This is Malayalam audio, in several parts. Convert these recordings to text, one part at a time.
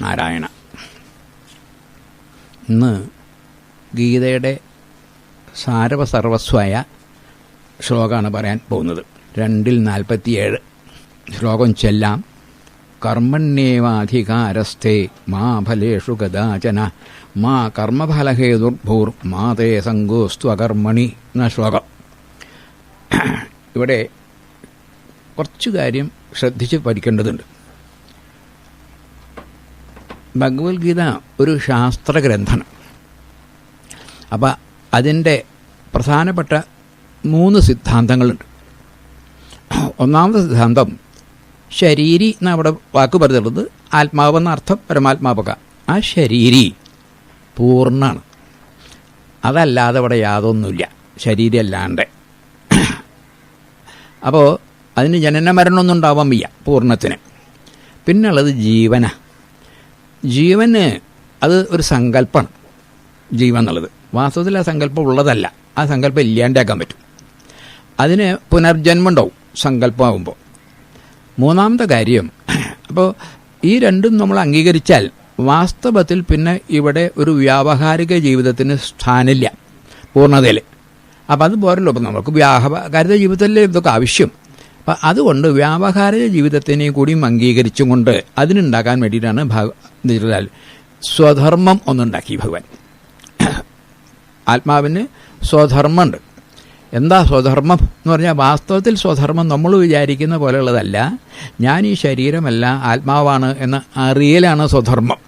നാരായണ. ഇന്ന് ഗീതയുടെ സാരവസർവസ്വായ ശ്ലോകമാണ് പറയാൻ പോകുന്നത്. 2:47 ശ്ലോകം ചെല്ലാം. കർമ്മണ്യേവാധികാരസ്ഥേ മാ ഫലേഷു കദാചന മാ കർമ്മഫലഹേതുർഭൂർ മാ തേ സങ്കോസ്തു അകർമ്മണി എന്ന ശ്ലോകം. ഇവിടെ കുറച്ചു കാര്യം ശ്രദ്ധിച്ച് പഠിക്കേണ്ടതുണ്ട്. ഭഗവത്ഗീത ഒരു ശാസ്ത്രഗ്രന്ഥമാണ്. അപ്പം അതിൻ്റെ പ്രധാനപ്പെട്ട 3 സിദ്ധാന്തങ്ങളുണ്ട്. ഒന്നാമത്തെ സിദ്ധാന്തം ശരീരി എന്ന് അവിടെ വാക്ക് പറഞ്ഞിട്ടുള്ളത് ആത്മാവെന്ന അർത്ഥം, പരമാത്മാവക. ആ ശരീരി പൂർണ്ണമാണ്. അതല്ലാതെ അവിടെ യാതൊന്നുമില്ല ശരീരം അല്ലാണ്ട്. അപ്പോൾ അതിന് ജനന മരണമൊന്നും ഉണ്ടാവാൻ വയ്യ പൂർണ്ണത്തിന്. പിന്നുള്ളത് ജീവന. ജീവന് അത് ഒരു സങ്കല്പമാണ്. ജീവൻ എന്നുള്ളത് വാസ്തവത്തിൽ ആ സങ്കല്പം ഉള്ളതല്ല. ആ സങ്കല്പം ഇല്ലാണ്ടാക്കാൻ പറ്റും. അതിന് പുനർജന്മം ഉണ്ടാവും സങ്കല്പമാകുമ്പോൾ. മൂന്നാമത്തെ കാര്യം, അപ്പോൾ ഈ രണ്ടും നമ്മൾ അംഗീകരിച്ചാൽ വാസ്തവത്തിൽ പിന്നെ ഇവിടെ ഒരു വ്യാവഹാരിക ജീവിതത്തിന് സ്ഥാനമില്ല പൂർണ്ണതയിൽ. അപ്പം അത് പോരല്ലോ. അപ്പം നമുക്ക് വ്യാവഹാരിക ജീവിതത്തിലെ ഇതൊക്കെ ആവശ്യം. അപ്പം അതുകൊണ്ട് വ്യാവഹാരിക ജീവിതത്തിനെ കൂടിയും അംഗീകരിച്ചും കൊണ്ട് അതിനുണ്ടാക്കാൻ വേണ്ടിയിട്ടാണ് സ്വധർമ്മം ഒന്നുണ്ടാക്കി ഭഗവാൻ. ആത്മാവിന് സ്വധർമ്മമുണ്ട്. എന്താ സ്വധർമ്മം എന്ന് പറഞ്ഞാൽ, വാസ്തവത്തിൽ സ്വധർമ്മം നമ്മൾ വിചാരിക്കുന്ന പോലെയുള്ളതല്ല. ഞാൻ ഈ ശരീരമല്ല, ആത്മാവാണ് എന്ന അറിയലാണ് സ്വധർമ്മം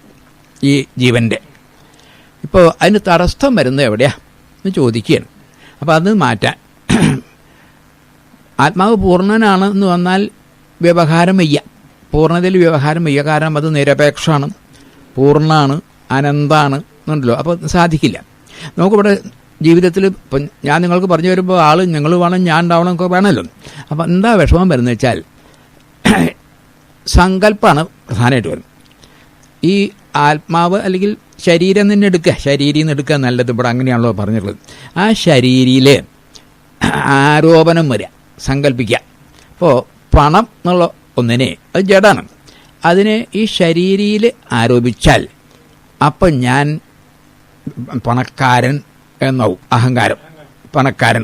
ഈ ജീവൻ്റെ. ഇപ്പോൾ അതിന് തടസ്സം വരുന്നത് എവിടെയാ എന്ന് ചോദിക്കുകയാണ്. അപ്പോൾ അത് മാറ്റാൻ ആത്മാവ് പൂർണ്ണനാണ് എന്ന് വന്നാൽ വ്യവഹാരം വയ്യ, പൂർണ്ണതയിൽ വ്യവഹാരം വയ്യ. കാരണം അത് നിരപേക്ഷമാണ്, പൂർണ്ണമാണ്, അനന്താണ് എന്നുണ്ടല്ലോ. അപ്പോൾ സാധിക്കില്ല. നമുക്കിവിടെ ജീവിതത്തിൽ ഇപ്പം ഞാൻ നിങ്ങൾക്ക് പറഞ്ഞു വരുമ്പോൾ നിങ്ങൾ വേണം, ഞാൻ ഉണ്ടാവണം ഒക്കെ വേണമല്ലോ. അപ്പം എന്താ വിഷമം വരുന്നത് വെച്ചാൽ, സങ്കല്പമാണ് പ്രധാനമായിട്ട് വരുന്നത്. ഈ ആത്മാവ് അല്ലെങ്കിൽ ശരീരം തന്നെ എടുക്കുക, ശരീരം നിന്ന് എടുക്കുക നല്ലത്. ഇവിടെ അങ്ങനെയാണല്ലോ പറഞ്ഞിട്ടുള്ളത്. ആ ശരീരിയിൽ ആരോപണം വരിക, സങ്കല്പിക്കുക. അപ്പോൾ പണം എന്നുള്ള ഒന്നിനെ, അത് ജഡാണ്, അതിനെ ഈ ശരീരിയിൽ ആരോപിച്ചാൽ അപ്പം ഞാൻ പണക്കാരൻ എന്നാവും. അഹങ്കാരം, പണക്കാരൻ.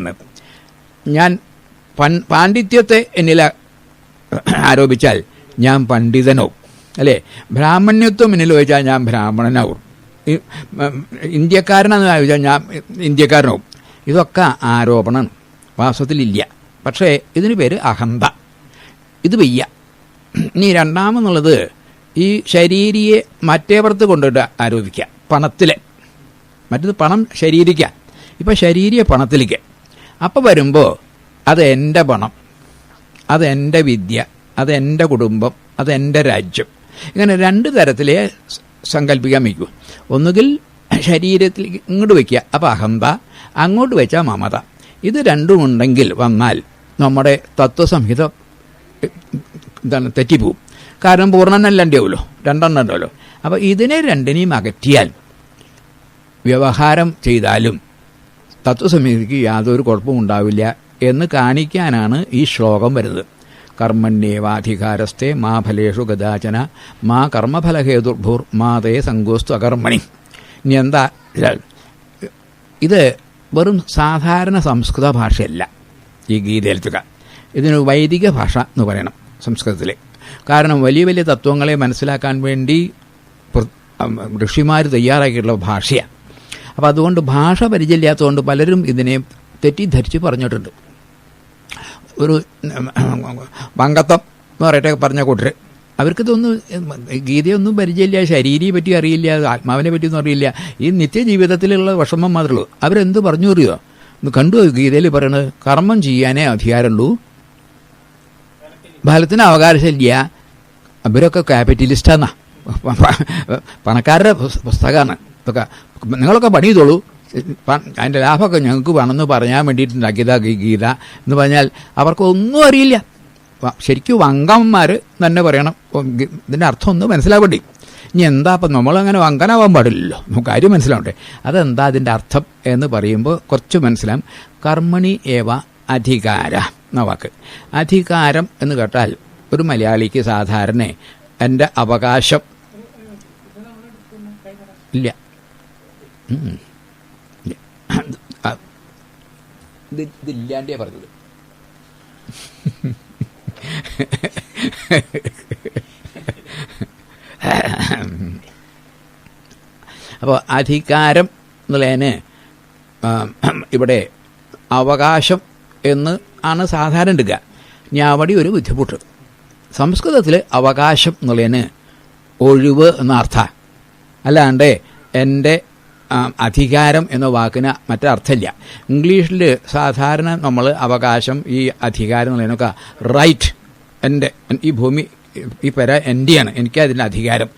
ഞാൻ പാണ്ഡിത്യത്തെ എന്നിൽ ആരോപിച്ചാൽ ഞാൻ പണ്ഡിതനാവും, അല്ലേ? ബ്രാഹ്മണ്യത്വം എന്നിൽ ചോദിച്ചാൽ ഞാൻ ബ്രാഹ്മണനാവും. ഇന്ത്യക്കാരനെന്ന് ചോദിച്ചാൽ ഞാൻ ഇന്ത്യക്കാരനാവും. ഇതൊക്കെ ആരോപണമാണ്, വാസ്തവത്തിലില്ല. പക്ഷേ ഇതിന് പേര് അഹന്ത. ഇത് വയ്യ. ഇനി രണ്ടാമെന്നുള്ളത്, ഈ ശരീരിയെ മറ്റേപുറത്ത് കൊണ്ടിട്ട് ആരോപിക്കുക, പണത്തിലെ. മറ്റത് പണം ശരീരിക്കുക. ഇപ്പം ശരീരിയെ പണത്തിലേക്ക്. അപ്പം വരുമ്പോൾ അതെൻ്റെ പണം, അതെൻ്റെ വിദ്യ, അതെൻ്റെ കുടുംബം, അതെൻ്റെ രാജ്യം. ഇങ്ങനെ 2 തരത്തിലേ സങ്കല്പിക്കാൻ വയ്ക്കൂ. ഒന്നുകിൽ ശരീരത്തിൽ ഇങ്ങോട്ട് വയ്ക്കുക, അപ്പോൾ അഹന്ത, അങ്ങോട്ട് വെച്ചാൽ മമത. ഇത് രണ്ടും ഉണ്ടെങ്കിൽ വന്നാൽ നമ്മുടെ തത്വസംഹിത തെറ്റിപ്പോവും. കാരണം പൂർണ്ണനല്ലാണ്ടാവുമല്ലോ, 2 ഉണ്ടല്ലോ. അപ്പോൾ ഇതിനെ രണ്ടിനെയും അകറ്റിയാൽ വ്യവഹാരം ചെയ്താലും തത്വസംഹിതയ്ക്ക് യാതൊരു കുഴപ്പവും ഉണ്ടാവില്ല എന്ന് കാണിക്കാനാണ് ഈ ശ്ലോകം വരുന്നത്. കർമ്മണ്യേവാധികാരസ്ഥേ മാ ഫലേഷു ഗദാചന മാ കർമ്മഫലഹേതുർഭൂർ മാ തേ സങ്കോസ്തു അകർമ്മണി. ഇനി എന്താ, ഇത് വെറും സാധാരണ സംസ്കൃത ഭാഷയല്ല ഈ ഗീതയിലെത്തുക. ഇതിന് വൈദിക ഭാഷ എന്ന് പറയണം സംസ്കൃതത്തിൽ. കാരണം വലിയ വലിയ തത്വങ്ങളെ മനസ്സിലാക്കാൻ വേണ്ടി ഋഷിമാർ തയ്യാറാക്കിയിട്ടുള്ള ഭാഷയാണ്. അപ്പോൾ അതുകൊണ്ട് ഭാഷ പരിചയമില്ലാത്തതുകൊണ്ട് പലരും ഇതിനെ തെറ്റിദ്ധരിച്ച് പറഞ്ഞിട്ടുണ്ട്. ഒരു വങ്കത്വം എന്ന് പറയട്ടെ പറഞ്ഞ കൂട്ടർ, അവർക്കിതൊന്നും ഗീതയൊന്നും പരിചയമില്ല, ശരീരയെ പറ്റി അറിയില്ല, ആത്മാവിനെ പറ്റിയൊന്നും അറിയില്ല. ഈ നിത്യജീവിതത്തിലുള്ള വിഷമം മാത്രമേ ഉള്ളൂ. അവരെന്ത് പറഞ്ഞു അറിയോ? കണ്ടു ഗീതയിൽ പറയണത്, കർമ്മം ചെയ്യാനേ അധികാരമുള്ളൂ, ഫലത്തിന് അവകാശമില്ല. അവരൊക്കെ ക്യാപിറ്റലിസ്റ്റാന്നാ, പണക്കാരുടെ പുസ്തകമാണ് ഇതൊക്കെ. നിങ്ങളൊക്കെ പണി ചെയ്തോളൂ, അതിൻ്റെ ലാഭമൊക്കെ ഞങ്ങൾക്ക് വേണമെന്ന് പറയാൻ വേണ്ടിയിട്ടുണ്ടാക്കിയതാ ഗീത എന്ന് പറഞ്ഞാൽ അവർക്കൊന്നും അറിയില്ല. ശരിക്കും വങ്കന്മാർ തന്നെ പറയണം. ഇതിൻ്റെ അർത്ഥം ഒന്ന് മനസ്സിലാവേണ്ടി. ഇനി എന്താ അപ്പം നമ്മളങ്ങനെ വങ്കനാവാൻ പാടില്ലല്ലോ, നമുക്ക് കാര്യം മനസ്സിലാവണ്ടേ. അതെന്താ അതിൻ്റെ അർത്ഥം എന്ന് പറയുമ്പോൾ കുറച്ച് മനസ്സിലാവും. കർമ്മണി ഏവ അധികാര എന്ന വാക്ക്. അധികാരം എന്ന് കേട്ടാൽ ഒരു മലയാളിക്ക് സാധാരണ എൻ്റെ അവകാശം ഇല്ല. ഇതില്ലാണ്ടേ പറഞ്ഞത്. അപ്പോൾ അധികാരം എന്നുള്ളതിന് ഇവിടെ അവകാശം എന്ന് ആണ് സാധാരണ എടുക്കുക. ഞാൻ അവിടെ ഒരു ബുദ്ധിമുട്ട്. സംസ്കൃതത്തിൽ അവകാശം എന്നുള്ളതിന് ഒഴിവ് എന്ന അർത്ഥം, അല്ലാണ്ട് എൻ്റെ അധികാരം എന്ന വാക്കിന് മറ്റൊരർത്ഥമില്ല. ഇംഗ്ലീഷിൽ സാധാരണ നമ്മൾ അവകാശം, ഈ അധികാരം എന്നുള്ളതിനൊക്കെ റൈറ്റ്, എൻ്റെ ഈ ഭൂമി ഈ പെര എൻ്റെയാണ്, എനിക്ക് അതിൻ്റെ അധികാരം,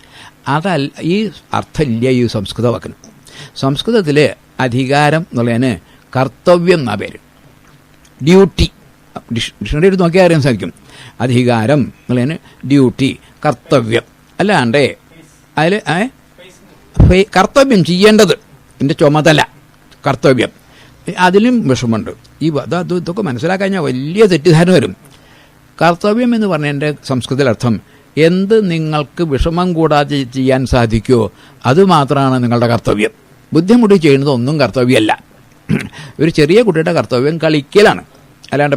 അതല്ല, ഈ അർത്ഥമില്ല ഈ സംസ്കൃത വാക്കിന്. സംസ്കൃതത്തിൽ അധികാരം എന്നുള്ളതിന് കർത്തവ്യം എന്നാ പേര്, ഡ്യൂട്ടി. ഡിക്ഷണറി എടുത്ത് നോക്കിയാൽ അറിയാൻ സാധിക്കും. അധികാരം എന്നുള്ളതിന് ഡ്യൂട്ടി, കർത്തവ്യം. അല്ലാണ്ട് അതിൽ കർത്തവ്യം ചെയ്യേണ്ടത്, എൻ്റെ ചുമതല, കർത്തവ്യം, അതിലും വിഷമമുണ്ട്. ഇതൊക്കെ മനസ്സിലാക്കാൻ കഴിഞ്ഞാൽ വലിയ തെറ്റിദ്ധാരണ വരും. കർത്തവ്യം എന്ന് പറഞ്ഞതിൻ്റെ സംസ്കൃതത്തിലർത്ഥം എന്ത് നിങ്ങൾക്ക് വിഷമം കൂടാതെ ചെയ്യാൻ സാധിക്കുമോ അത് മാത്രമാണ് നിങ്ങളുടെ കർത്തവ്യം. ബുദ്ധിമുട്ടി ചെയ്യുന്നതൊന്നും കർത്തവ്യമല്ല. ഒരു ചെറിയ കുട്ടിയുടെ കർത്തവ്യം കളിക്കലാണ്, അല്ലാണ്ട്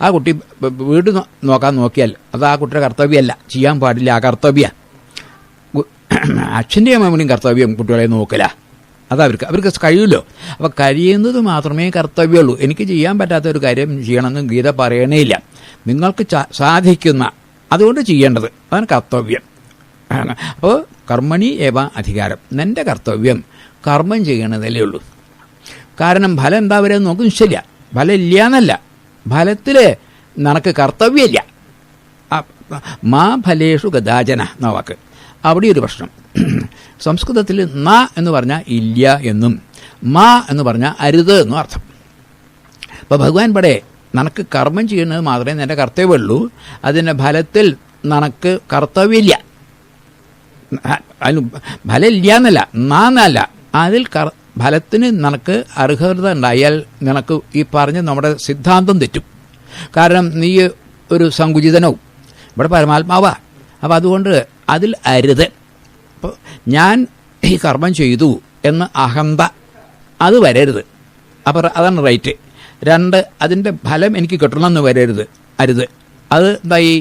ആ കുട്ടി വീട് നോക്കാൻ നോക്കിയാൽ അത് ആ കുട്ടിയുടെ കർത്തവ്യമല്ല, ചെയ്യാൻ പാടില്ല, ആ കർത്തവ്യ. അച്ഛൻ്റെയും അമ്മയുടെയും കർത്തവ്യം കുട്ടികളെ നോക്കില്ല, അവർക്ക് കഴിയുമല്ലോ. അപ്പോൾ കഴിയുന്നത് മാത്രമേ കർത്തവ്യമുള്ളൂ. എനിക്ക് ചെയ്യാൻ പറ്റാത്ത ഒരു കാര്യം ചെയ്യണമെന്ന് ഗീത പറയണേ ഇല്ല. നിങ്ങൾക്ക് സാധിക്കുന്ന അതുകൊണ്ട് ചെയ്യേണ്ടത്, അതാണ് കർത്തവ്യം. അപ്പോൾ കർമ്മണി ഏവ അധികാരം, എൻ്റെ കർത്തവ്യം കർമ്മം ചെയ്യണതല്ലേ ഉള്ളൂ. കാരണം ഫലം എന്താ വരെ നോക്കും ശരിയ, ഫലം ഇല്ല എന്നല്ല, ഫലത്തിൽ നിനക്ക് കർത്തവ്യമില്ല. മാ ഫലേഷു ഗതാജന എന്ന വാക്ക്, അവിടെ ഒരു പ്രശ്നം. സംസ്കൃതത്തിൽ ന എന്ന് പറഞ്ഞാൽ ഇല്ല എന്നും മാ എന്ന് പറഞ്ഞാൽ അരുത് എന്നും അർത്ഥം. അപ്പോൾ ഭഗവാൻ ഇവിടെ നിനക്ക് കർമ്മം ചെയ്യുന്നത് മാത്രമേ നിൻ്റെ കർത്തവ്യമുള്ളൂ, അതിൻ്റെ ഫലത്തിൽ നിനക്ക് കർത്തവ്യമില്ല. അതിന് ഫലമില്ല എന്നല്ല, എന്നല്ല, അതിൽ ഫലത്തിന് നിനക്ക് അർഹത ഉണ്ടായാൽ നിനക്ക് ഈ പറഞ്ഞ് നമ്മുടെ സിദ്ധാന്തം തെറ്റും. കാരണം നീ ഒരു സങ്കുചിതനവും, ഇവിടെ പരമാത്മാവാ. അപ്പോൾ അതുകൊണ്ട് അതിൽ അരുത്. അപ്പോൾ ഞാൻ ഈ കർമ്മം ചെയ്തു എന്ന് അഹന്ത അത് വരരുത്. അപ്പോൾ അതാണ് റൈറ്റ്. 2, അതിൻ്റെ ഫലം എനിക്ക് കിട്ടണമെന്ന് വരരുത്, അരുത്. അത് എന്തായി?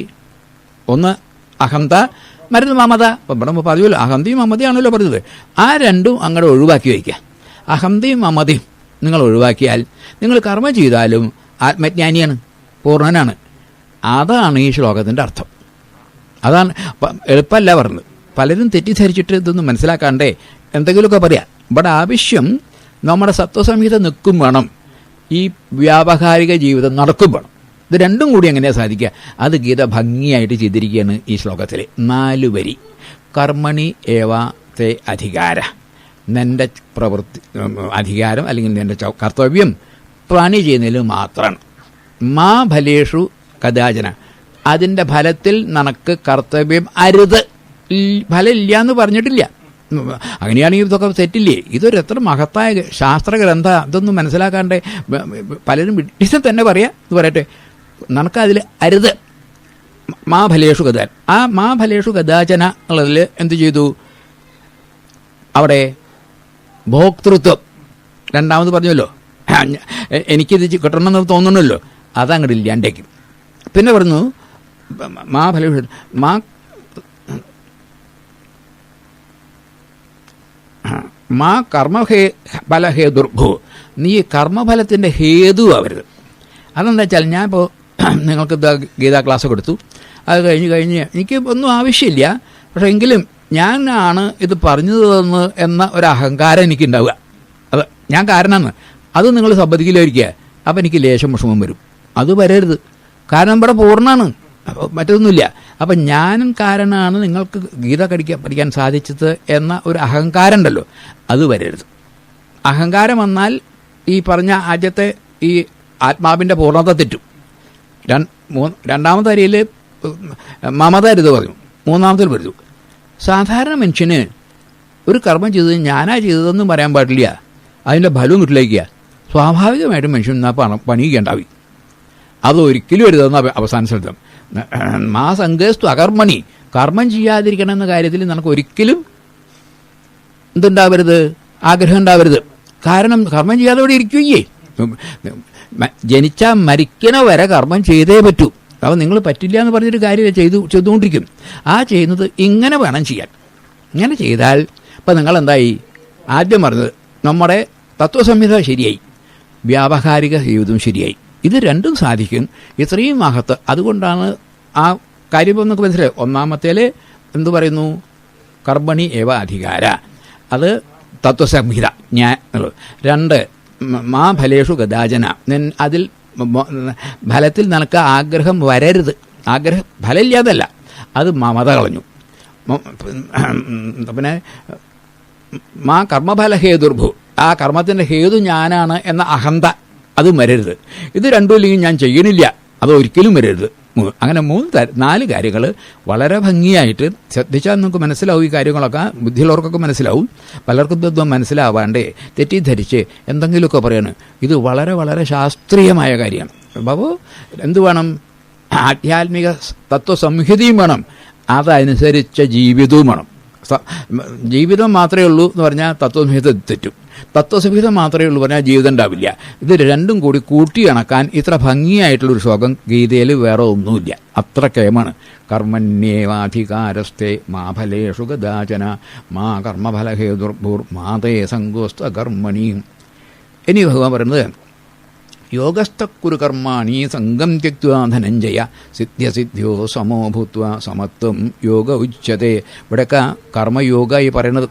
1 അഹന്ത, മരുന്ന് മമത. അപ്പം ഇവിടെ പറയുമല്ലോ അഹന്തയും മമതയാണല്ലോ പറഞ്ഞത്. ആ 2ഉം അങ്ങോട്ട് ഒഴിവാക്കി വയ്ക്കുക. അഹന്തയും മമതയും നിങ്ങൾ ഒഴിവാക്കിയാൽ നിങ്ങൾ കർമ്മം ചെയ്താലും ആത്മജ്ഞാനിയാണ്, പൂർണ്ണനാണ്. അതാണ് ഈ ശ്ലോകത്തിൻ്റെ അർത്ഥം. അതാണ് എളുപ്പമല്ല പറഞ്ഞത്. പലരും തെറ്റിദ്ധരിച്ചിട്ട് ഇതൊന്നും മനസ്സിലാക്കാണ്ടേ എന്തെങ്കിലുമൊക്കെ പറയാം. ഇവിടെ ആവശ്യം നമ്മുടെ സത്വസംഹിത നിൽക്കും വേണം, ഈ വ്യാവഹാരിക ജീവിതം നടക്കും വേണം. ഇത് രണ്ടും കൂടി എങ്ങനെയാണ് സാധിക്കുക? അത് ഗീത ഭംഗിയായിട്ട് ചെയ്തിരിക്കുകയാണ് ഈ ശ്ലോകത്തിൽ. 4 വരി. കർമ്മണി ഏവ തേ അധികാര, നിൻ്റെ പ്രവൃത്തി അധികാരം അല്ലെങ്കിൽ നിൻ്റെ കർത്തവ്യം പണി ചെയ്യുന്നതിൽ മാത്രമാണ്. മാ ഫലേഷു കഥാചന, അതിൻ്റെ ഫലത്തിൽ നിനക്ക് കർത്തവ്യം അരുത്. ഫലമില്ല എന്ന് പറഞ്ഞിട്ടില്ല. അങ്ങനെയാണെങ്കിൽ ഇതൊക്കെ തെറ്റില്ലേ? ഇതൊരു എത്ര മഹത്തായ ശാസ്ത്രഗ്രന്ഥ, ഇതൊന്നും മനസ്സിലാക്കാണ്ട് പലരും വിട്ടിച്ച് തന്നെ പറയാം. ഇത് പറയട്ടെ, നമുക്കതിൽ അരുത്. മാ ഫലേഷു കഥാൻ, ആ മാ ഫലേഷു കഥാചന ഉള്ളതിൽ എന്ത് ചെയ്തു? അവിടെ ഭോക്തൃത്വം രണ്ടാമത് പറഞ്ഞല്ലോ, എനിക്കിത് കിട്ടണമെന്ന് തോന്നണമല്ലോ, അതങ്ങോട്ട് ഇല്ലാണ്ടേക്കും. പിന്നെ പറഞ്ഞു മാ ഫലേഷു മാ കർമ്മഫലഹേതുർഭൂ, നീ കർമ്മഫലത്തിൻ്റെ ഹേതു ആവരുത്. അതെന്താ വെച്ചാൽ, ഞാനിപ്പോൾ നിങ്ങൾക്ക് ഗീതാ ക്ലാസ് കൊടുത്തു, അത് കഴിഞ്ഞ് എനിക്ക് ഒന്നും ആവശ്യമില്ല, പക്ഷേ എങ്കിലും ഞാനാണ് ഇത് പറഞ്ഞതെന്ന് എന്ന ഒരു അഹങ്കാരം എനിക്കുണ്ടാവുക. അത് ഞാൻ കാരണമാണ്, അത് നിങ്ങൾ സമ്മതിക്കില്ലായിരിക്കുക. അപ്പം എനിക്ക് ലേശം വിഷമം വരും. അത് വരരുത്. കാരണം ഇവിടെ പൂർണ്ണമാണ്, മറ്റൊന്നുമില്ല. അപ്പം ഞാനും കാരണമാണ് നിങ്ങൾക്ക് ഗീത പഠിക്കാൻ സാധിച്ചത് എന്ന ഒരു അഹങ്കാരം ഉണ്ടല്ലോ, അത് വരരുത്. അഹങ്കാരം വന്നാൽ ഈ പറഞ്ഞ ആദ്യത്തെ ഈ ആത്മാവിൻ്റെ പൂർണ്ണത തെറ്റും. രണ്ടാമത്തെ അരിയിൽ മമത അരുത് പറഞ്ഞു, മൂന്നാമത്തിൽ വരുന്നു. സാധാരണ മനുഷ്യന് ഒരു കർമ്മം ചെയ്തത് ഞാനാ ചെയ്തതെന്നും പറയാൻ പാടില്ല, അതിൻ്റെ ഫലവും കിട്ടിലേക്കുക. സ്വാഭാവികമായിട്ടും മനുഷ്യൻ എന്നാൽ പണിയിക്കേണ്ടാവി. അതൊരിക്കലും വരുതെന്ന അവസാന സ്ഥലത്തും മാ സംഘസ്തു അകർമ്മണി, കർമ്മം ചെയ്യാതിരിക്കണം എന്ന കാര്യത്തിൽ നമുക്ക് ഒരിക്കലും എന്തുണ്ടാവരുത്? ആഗ്രഹം ഉണ്ടാവരുത്. കാരണം കർമ്മം ചെയ്യാതെ ഇവിടെ ഇരിക്കുകയേ. ജനിച്ചാൽ മരിക്കണ വരെ കർമ്മം ചെയ്തേ പറ്റൂ. അപ്പോൾ നിങ്ങൾ പറ്റില്ല എന്ന് പറഞ്ഞൊരു കാര്യം ചെയ്തുകൊണ്ടിരിക്കും. ആ ചെയ്യുന്നത് ഇങ്ങനെ വേണം ചെയ്യാൻ. ഇങ്ങനെ ചെയ്താൽ ഇപ്പം നിങ്ങളെന്തായി? ആദ്യം പറഞ്ഞത് നമ്മുടെ തത്വസംഹിത ശരിയായി, വ്യാവഹാരിക ജീവിതവും ശരിയായി. ഇത് രണ്ടും സാധിക്കും. ഇത്രയും മഹത്ത്. അതുകൊണ്ടാണ് ആ കാര്യം നമുക്ക് മനസ്സിലായി. ഒന്നാമത്തേൽ എന്തു പറയുന്നു? കർമ്മണി ഏവ അധികാര, അത് തത്വസംഹിത. രണ്ട്, മാ ഫലേഷു ഗദാചന, അതിൽ ഫലത്തിൽ നിനക്ക് ആഗ്രഹം വരരുത്. ആഗ്രഹം ഫലമില്ലാതല്ല, അത് മമത കളഞ്ഞു. പിന്നെ മാ കർമ്മഫല ഹേതുർഭു, ആ കർമ്മത്തിൻ്റെ ഹേതു ഞാനാണ് എന്ന അഹന്ത, അതും വരരുത്. ഇത് രണ്ടും ഇല്ലെങ്കിൽ ഞാൻ ചെയ്യണില്ല, അത് ഒരിക്കലും വരരുത്. അങ്ങനെ 4 കാര്യങ്ങൾ വളരെ ഭംഗിയായിട്ട് ശ്രദ്ധിച്ചാൽ നമുക്ക് മനസ്സിലാവും. ഈ കാര്യങ്ങളൊക്കെ ബുദ്ധിയുള്ളവർക്കൊക്കെ മനസ്സിലാവും. പലർക്കും ഇതൊന്നും മനസ്സിലാവാണ്ടേ തെറ്റിദ്ധരിച്ച് എന്തെങ്കിലുമൊക്കെ പറയാണ്. ഇത് വളരെ വളരെ ശാസ്ത്രീയമായ കാര്യമാണ്. അപ്പോൾ എന്തു വേണം? ആധ്യാത്മിക തത്വസംഹിതയും വേണം, അതനുസരിച്ച ജീവിതവും വേണം. ജീവിതം മാത്രമേ ഉള്ളൂ എന്ന് പറഞ്ഞാൽ തത്വസംഹിത തെറ്റും. തത്വസംഹിതം മാത്രമേ ഉള്ളൂ പറഞ്ഞാൽ ജീവിതം ഉണ്ടാവില്ല. ഇത് രണ്ടും കൂടി കൂട്ടിയിണക്കാൻ ഇത്ര ഭംഗിയായിട്ടുള്ളൊരു ശ്ലോകം ഗീതയിൽ വേറെ ഒന്നുമില്ല. അത്ര കേമാണ്. കർമ്മണ്യേവാധികാരസ്ഥേ മാ ഫലേഷു ഗദാചന മാ കർമ്മഫലഹേതുർഭൂർ മാതേ സങ്കോസ്ത കർമ്മണി. ഇനി ഭഗവാൻ പറയുന്നത് യോഗസ്ഥക്കുരു കർമാണി സംഗം ത്യക്ത്വാ ധനഞ്ജയ സിദ്ധ്യസിദ്ധ്യോ സമോ ഭൂത്വ സമത്വം യോഗ ഉച്യത്തെ. ഇവിടെയൊക്കെ കർമ്മയോഗ ഈ പറയുന്നത്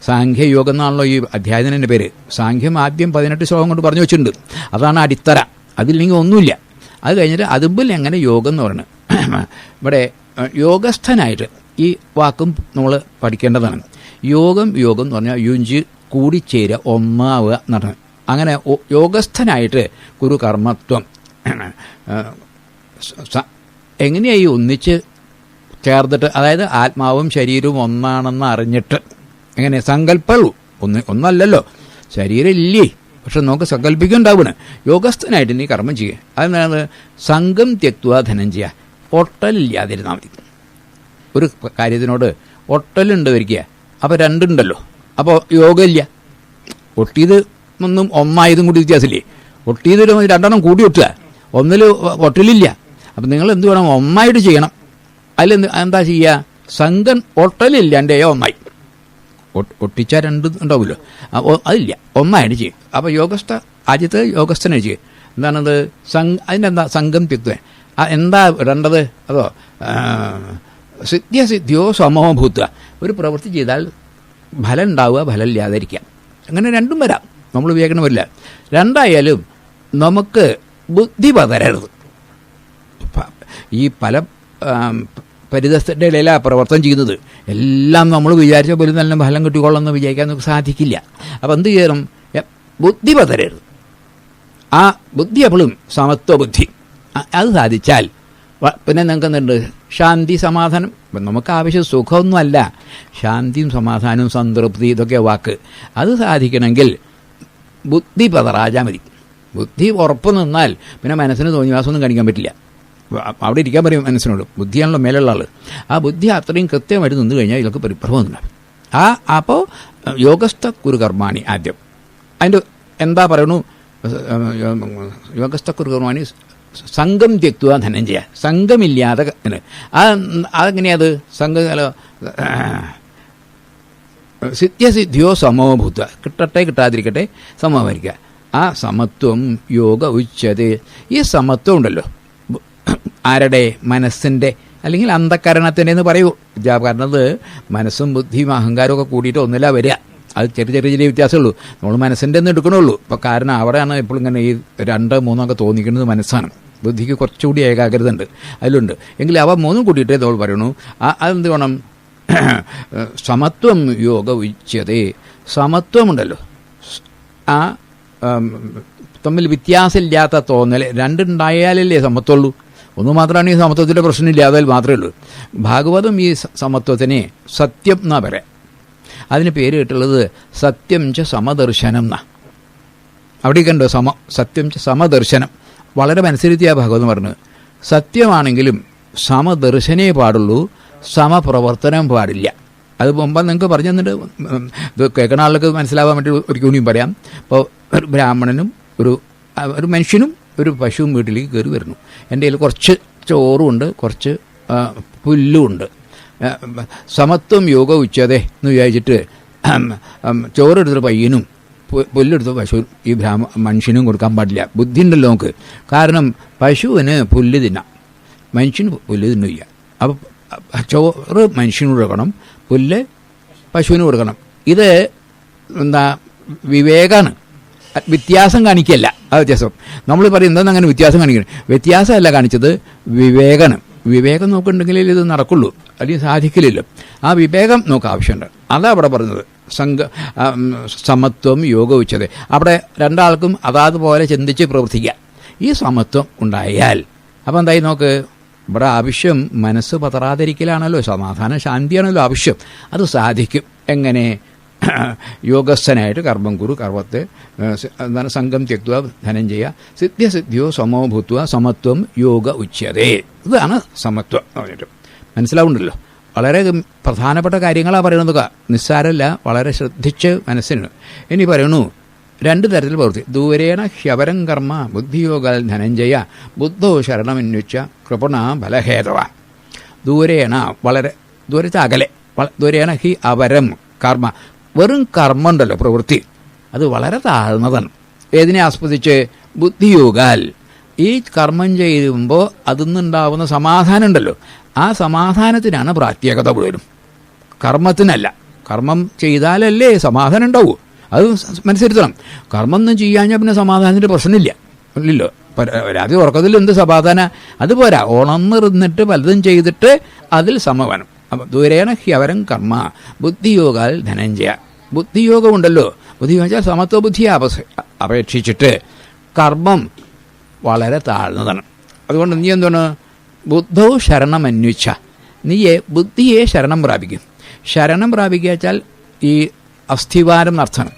സാഖ്യയോഗം എന്നാണല്ലോ ഈ അധ്യായത്തിൻ്റെ പേര്. സാഖ്യം ആദ്യം 18 ശ്ലോകം കൊണ്ട് പറഞ്ഞു വെച്ചിട്ടുണ്ട്. അതാണ് അടിത്തറ. അതില്ലെങ്കിൽ ഒന്നുമില്ല. അത് കഴിഞ്ഞിട്ട് അതുമ്പിൽ എങ്ങനെ യോഗം എന്ന് പറയുന്നത്. ഇവിടെ യോഗസ്ഥനായിട്ട് ഈ വാക്കും നമ്മൾ പഠിക്കേണ്ടതാണ്. യോഗം എന്ന് പറഞ്ഞാൽ യുഞ്ച് കൂടിച്ചേരുക, ഒന്നാവുക എന്നാണ്. അങ്ങനെ യോഗസ്ഥനായിട്ട് കുരു കർമ്മത്വം എങ്ങനെയായി ഒന്നിച്ച് ചേർന്നിട്ട്, അതായത് ആത്മാവും ശരീരവും ഒന്നാണെന്ന് അറിഞ്ഞിട്ട്. എങ്ങനെ? സങ്കല്പമുള്ളൂ, ഒന്നല്ലല്ലോ, ശരീരം ഇല്ലേ, പക്ഷെ നമുക്ക് സങ്കല്പിക്കുന്നുണ്ടാവണ്. യോഗസ്ഥനായിട്ട് നീ കർമ്മം ചെയ്യുക. അതെന്താണ്? സംഘം ത്യക്ത്വാ ധനഞ്ജയ, ഒട്ടലില്ലാതിരുന്നാൽ മതി. ഒരു കാര്യത്തിനോട് ഒട്ടലുണ്ട് വരിക്കുക, അപ്പോൾ രണ്ടുണ്ടല്ലോ, അപ്പോൾ യോഗമില്ല. ഒട്ടിയത് ഒന്നും ഒന്നായതും കൂടി വ്യത്യാസമില്ലേ? ഒട്ടിയത് 2 കൂടി ഒട്ടുക, ഒന്നിൽ ഒട്ടലില്ല. അപ്പം നിങ്ങൾ എന്ത് വേണം? ഒന്നായിട്ട് ചെയ്യണം. അതിൽ എന്താ ചെയ്യുക? സംഘം ഒട്ടലില്ലാണ്ടേ ഒന്നായി. ഒട്ടിച്ചാൽ 2 ഉണ്ടാവുമല്ലോ, അതില്ല, ഒന്നായിട്ട് ചെയ്യും. അപ്പോൾ ആദ്യത്തെ യോഗസ്ഥനെ ചെയ്യും. എന്താണത്? അതിനെന്താ? സംഘം ത്യക്തം. എന്താ വേണ്ടത്? അതോ സിദ്ധ്യസിദ്ധ്യോ സമോഭൂത്വ. ഒരു പ്രവൃത്തി ചെയ്താൽ ഫലം ഉണ്ടാവുക, ഫലം ഇല്ലാതിരിക്കുക. അങ്ങനെ രണ്ടും വരാം. നമ്മൾ വിവേചനം വരില്ല. രണ്ടായാലും നമുക്ക് ബുദ്ധി പതരരുത്. ഈ പല പരിതസ്ഥിതിയുടെ ഇടയിലാണ് പ്രവർത്തനം ചെയ്യുന്നത്. എല്ലാം നമ്മൾ വിചാരിച്ച പോലും നല്ല ഫലം കിട്ടിക്കൊള്ളണമെന്ന് വിചാരിക്കാൻ നമുക്ക് സാധിക്കില്ല. അപ്പം എന്ത് ചെയ്യണം? ബുദ്ധി പതരരുത്. ആ ബുദ്ധി എപ്പോഴും സമത്വ ബുദ്ധി. അത് സാധിച്ചാൽ പിന്നെ നിങ്ങൾക്ക് എന്തുണ്ട്? ശാന്തി, സമാധാനം. നമുക്ക് ആവശ്യം സുഖമൊന്നുമല്ല, ശാന്തിയും സമാധാനവും സംതൃപ്തി, ഇതൊക്കെ വാക്ക്. അത് സാധിക്കണമെങ്കിൽ ബുദ്ധി പതറാജാ മതി. ബുദ്ധി ഉറപ്പ് നിന്നാൽ പിന്നെ മനസ്സിന് തോന്നിവാസമൊന്നും കാണിക്കാൻ പറ്റില്ല. അവിടെ ഇരിക്കാൻ പറയും മനസ്സിനോട്. ബുദ്ധിയാണല്ലോ മേലുള്ള ആൾ. ആ ബുദ്ധി അത്രയും കൃത്യമായിട്ട് നിന്ന് കഴിഞ്ഞാൽ ഇതൊക്കെ പരിഭ്രമം ഉണ്ടാവും. അപ്പോൾ യോഗസ്ഥ കുരു കർമാണി ആദ്യം. അതിൻ്റെ എന്താ പറയണു? യോഗസ്ഥ കുരു കർമാണി സംഘം ത്യക്തുക ധനഞ്ജയ. സംഘമില്ലാതെ അതെങ്ങനെയത്? സിദ്ധ്യസിദ്ധ്യോ സമോഭൂത്വ. കിട്ടട്ടെ കിട്ടാതിരിക്കട്ടെ, സമമായിരിക്കുക. ആ സമത്വം യോഗ ഉച്യത്തെ. ഈ സമത്വം ഉണ്ടല്ലോ, ആരുടെ? മനസ്സിൻ്റെ അല്ലെങ്കിൽ അന്ധകരണത്തിൻ്റെ എന്ന് പറയൂ. കാരണം മനസ്സും ബുദ്ധിയും അഹങ്കാരവും ഒക്കെ കൂടിയിട്ട് ഒന്നില്ല വരിക. അത് ചെറിയ വ്യത്യാസമുള്ളൂ. നമ്മൾ മനസ്സിൻ്റെ ഒന്ന് എടുക്കണുള്ളൂ. ഇപ്പോൾ കാരണം അവിടെയാണ് എപ്പോഴും ഇങ്ങനെ ഈ 2, 3 ഒക്കെ തോന്നിക്കുന്നത് മനസ്സാണ്. ബുദ്ധിക്ക് കുറച്ചുകൂടി ഏകാഗ്രത ഉണ്ട്, അതിലുണ്ട്. എങ്കിൽ അവ 3 കൂട്ടിയിട്ടേ നമ്മൾ പറയണു. അതെന്ത് വേണം? സമത്വം യോഗ ഉച്യത്തെ. സമത്വമുണ്ടല്ലോ, ആ തമ്മിൽ വ്യത്യാസമില്ലാത്ത തോന്നൽ. 2 ഉണ്ടായാലല്ലേ സമത്വമുള്ളൂ. ഒന്ന് മാത്രമാണ് ഈ സമത്വത്തിൻ്റെ പ്രശ്നമില്ല, അതിൽ മാത്രമേ ഉള്ളൂ. ഭാഗവതം ഈ സമത്വത്തിനെ സത്യം എന്നാ പറയാം. അതിന് പേര് കിട്ടുള്ളത് സത്യം ച സമദർശനം എന്നാ. അവിടെയൊക്കെ ഉണ്ടോ സത്യം ച സമദർശനം. വളരെ മനസ്സിരുത്തിയാണ് ഭാഗവതം പറഞ്ഞത്. സത്യമാണെങ്കിലും സമദർശനേ പാടുള്ളൂ, സമപ്രവർത്തനം പാടില്ല. അത് മുമ്പ് നിങ്ങൾക്ക് പറഞ്ഞു തന്നിട്ട് ഇത് കേൾക്കുന്ന ആൾക്ക് മനസ്സിലാവാൻ വേണ്ടി ഒരു കൂടിയും പറയാം. ഇപ്പോൾ ഒരു ബ്രാഹ്മണനും ഒരു മനുഷ്യനും ഒരു പശുവും വീട്ടിലേക്ക് കയറി വരുന്നു. എൻ്റെ കയ്യിൽ കുറച്ച് ചോറുമുണ്ട്, കുറച്ച് പുല്ലുമുണ്ട്. സമത്വം യോഗ ഉച്ചതേ എന്ന് വിചാരിച്ചിട്ട് ചോറെടുത്തൊരു പയ്യനും പുല്ലെടുത്ത പശു ഈ മനുഷ്യനും കൊടുക്കാൻ പാടില്ല. ബുദ്ധി ഉണ്ടല്ലോ നമുക്ക്. കാരണം പശുവിന് പുല്ല് തിന്നാം, മനുഷ്യന് പുല്ല് തിന്നില്ല. അപ്പോൾ ചോറ് മനുഷ്യന് കൊടുക്കണം, പുല്ല് പശുവിന് കൊടുക്കണം. ഇത് എന്താ വിവേകമാണ്, വ്യത്യാസം കാണിക്കല്ല. ആ വ്യത്യാസം നമ്മൾ പറയും എന്താണ് അങ്ങനെ വ്യത്യാസം കാണിക്കണം. വ്യത്യാസമല്ല കാണിച്ചത്, വിവേകമാണ്. വിവേകം നോക്കുന്നുണ്ടെങ്കിലേ ഇത് നടക്കുള്ളൂ, അല്ലെങ്കിൽ സാധിക്കില്ലല്ലോ. ആ വിവേകം നമുക്ക് ആവശ്യമുണ്ട്. അതാ അവിടെ പറഞ്ഞത്. സമത്വം യോഗ ഉച്ചത്. അവിടെ രണ്ടാൾക്കും അതാതുപോലെ ചിന്തിച്ച് പ്രവർത്തിക്കുക. ഈ സമത്വം ഉണ്ടായാൽ അപ്പം എന്തായി നോക്ക്, ഇവിടെ ആവശ്യം മനസ്സ് പതറാതിരിക്കലാണല്ലോ, സമാധാന ശാന്തിയാണല്ലോ ആവശ്യം. അത് സാധിക്കും. എങ്ങനെ? യോഗസ്ഥനായിട്ട് കർമ്മം കുരു, കർമ്മത്തെ എന്താണ് സംഘം ത്യക്തുക ധനഞ്ജയ സിദ്ധ്യസിദ്ധ്യോ സമോ ഭൂത്വ സമത്വം യോഗ ഉച്യതേ. ഇതാണ് സമത്വം എന്ന് പറഞ്ഞിട്ട് മനസ്സിലാവുണ്ടല്ലോ. വളരെ പ്രധാനപ്പെട്ട കാര്യങ്ങളാണ് പറയുന്നത്, നിസ്സാരമല്ല, വളരെ ശ്രദ്ധിച്ച് മനസ്സിന്. ഇനി പറയണു, രണ്ട് തരത്തിൽ പ്രവൃത്തി. ദൂരേണ ഹ്യവരം കർമ്മ ബുദ്ധിയോഗാൽ ധനഞ്ജയ ബുദ്ധോ ശരണമെന്നുച്ച കൃപണ ബലഹേതവ. ദൂരേണ വളരെ ദൂരത്തെ അകലെ, ദൂരേണ ഹി അവരം കർമ്മ, വെറും കർമ്മ ഉണ്ടല്ലോ പ്രവൃത്തി, അത് വളരെ താഴ്ന്നതാണ്. ഏതിനെ ആസ്പദിച്ച്? ബുദ്ധിയോഗാൽ. ഈ കർമ്മം ചെയ്യുമ്പോൾ അതിൽ നിന്നുണ്ടാവുന്ന സമാധാനം ഉണ്ടല്ലോ, ആ സമാധാനത്തിനാണ് പ്രാത്യേകത മുഴുവനും, കർമ്മത്തിനല്ല. കർമ്മം ചെയ്താലല്ലേ സമാധാനം ഉണ്ടാവൂ, അത് മനസ്സിരുത്തണം. കർമ്മം ഒന്നും ചെയ്യാഞ്ഞാൽ പിന്നെ സമാധാനത്തിൻ്റെ പ്രശ്നമില്ല, ഇല്ലല്ലോ. രാത്രി ഉറക്കത്തിൽ എന്ത് സമാധാന? അതുപോരാ, ഉണർന്നിരുന്നിട്ട് പലതും ചെയ്തിട്ട് അതിൽ സമാധാനം. അപ്പം ദൂരേണ ഹ്യവരം കർമ്മ ബുദ്ധിയോഗാൽ ധനഞ്ജയ. ബുദ്ധിയോഗം ഉണ്ടല്ലോ, ബുദ്ധിയോഗം വെച്ചാൽ സമത്വ ബുദ്ധിയെ അപേക്ഷിച്ചിട്ട് കർമ്മം വളരെ താഴ്ന്നതാണ്. അതുകൊണ്ട് നീ എന്താണ്? ബുദ്ധോ ശരണം അന്വേഷ, നീയെ ബുദ്ധിയെ ശരണം പ്രാപിക്കും. ശരണം പ്രാപിക്കുക വെച്ചാൽ ഈ അസ്ഥിവാരം എന്നർത്ഥം